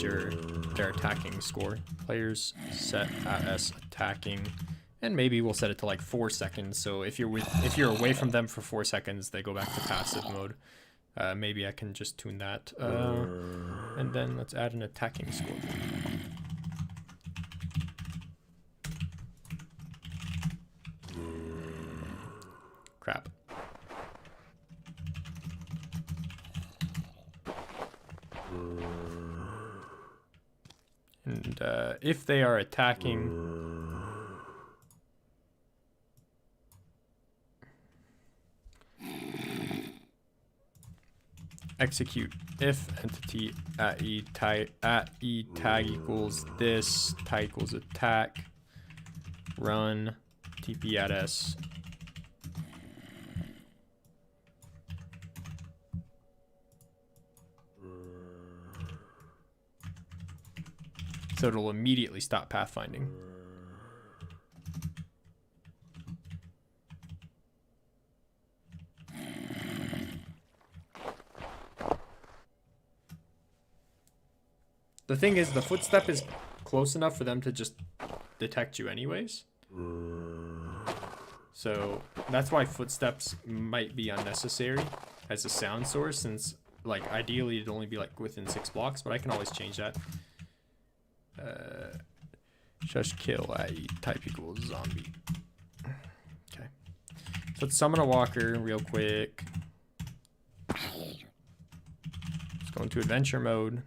S1: their attacking score. Players set at s attacking, and maybe we'll set it to like 4 seconds. So if you're away from them for 4 seconds, they go back to passive mode. Maybe I can just tune that. And then let's add an attacking score. Crap. And if they are attacking, execute if entity at e tag equals this, tag equals attack, run TP at s. So it'll immediately stop pathfinding. The thing is, the footstep is close enough for them to just detect you anyways. So that's why footsteps might be unnecessary as a sound source, since like ideally it'd only be like within 6 blocks, but I can always change that. Shush kill IE type equals zombie. Okay. So let's summon a walker real quick. Let's go into adventure mode.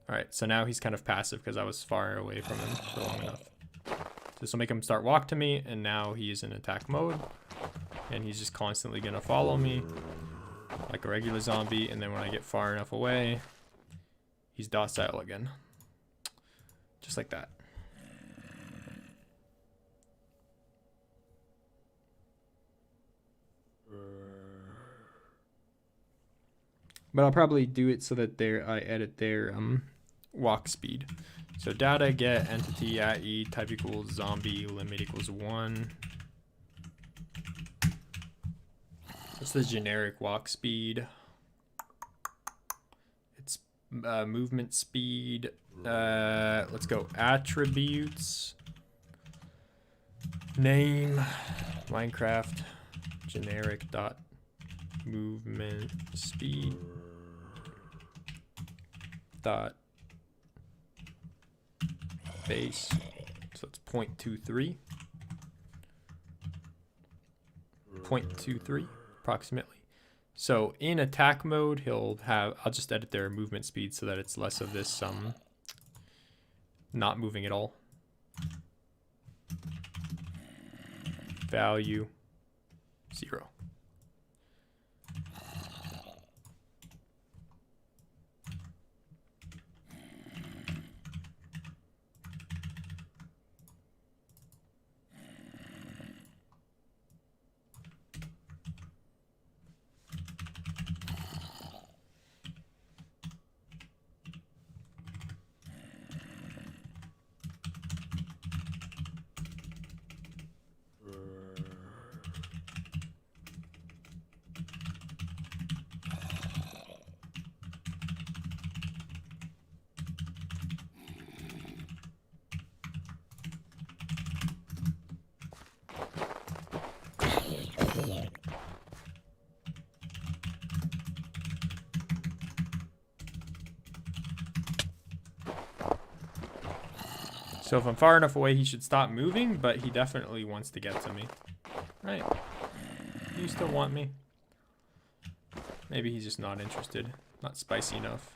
S1: Alright, so now he's kind of passive because I was far away from him for long enough. So this will make him start walk to me, and now he's in attack mode. And he's just constantly gonna follow me like a regular zombie, and then when I get far enough away, he's docile again. Just like that. But I'll probably do it so that I edit their walk speed. So data get entity at e type equals zombie limit equals 1. What's the generic walk speed? It's movement speed. Let's go attributes, name, Minecraft, generic dot movement speed dot base, so it's 0.23 approximately. So in attack mode, he'll have, I'll just edit their movement speed so that it's less of this not moving at all. Value 0. So if I'm far enough away, he should stop moving, but he definitely wants to get to me. Right. You still want me? Maybe he's just not interested. Not spicy enough.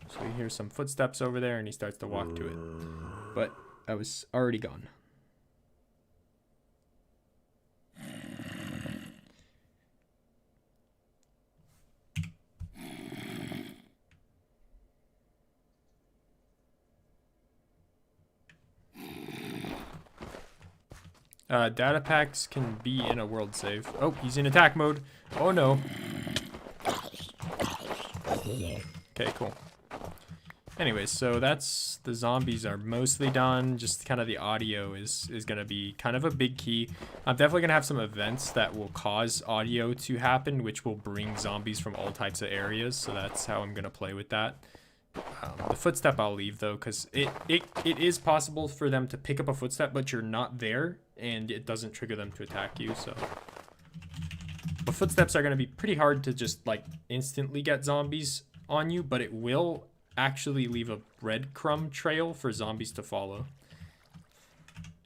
S1: So he hears some footsteps over there and he starts to walk to it. But I was already gone. Data packs can be in a world save. Oh, he's in attack mode. Oh no. Okay, cool. Anyways, so that's, the zombies are mostly done. Just kind of the audio is going to be kind of a big key. I'm definitely going to have some events that will cause audio to happen, which will bring zombies from all types of areas. So that's how I'm going to play with that. The footstep I'll leave though, because it is possible for them to pick up a footstep, but you're not there and it doesn't trigger them to attack you. So the footsteps are going to be pretty hard to just like instantly get zombies on you, but it will actually leave a breadcrumb trail for zombies to follow.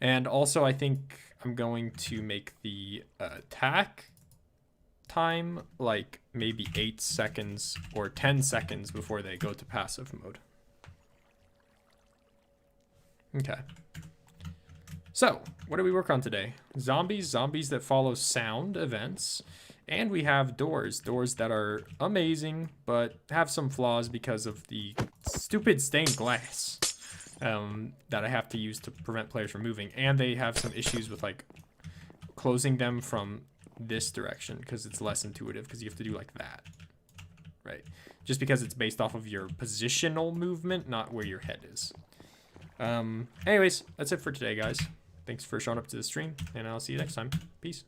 S1: And also I think I'm going to make the attack time like maybe 8 seconds or 10 seconds before they go to passive mode. Okay. So, what do we work on today? Zombies that follow sound events. And we have doors that are amazing, but have some flaws because of the stupid stained glass that I have to use to prevent players from moving. And they have some issues with like closing them from this direction because it's less intuitive because you have to do like that, right? Just because it's based off of your positional movement, not where your head is. Anyways, that's it for today, guys. Thanks for showing up to the stream, and I'll see you next time. Peace.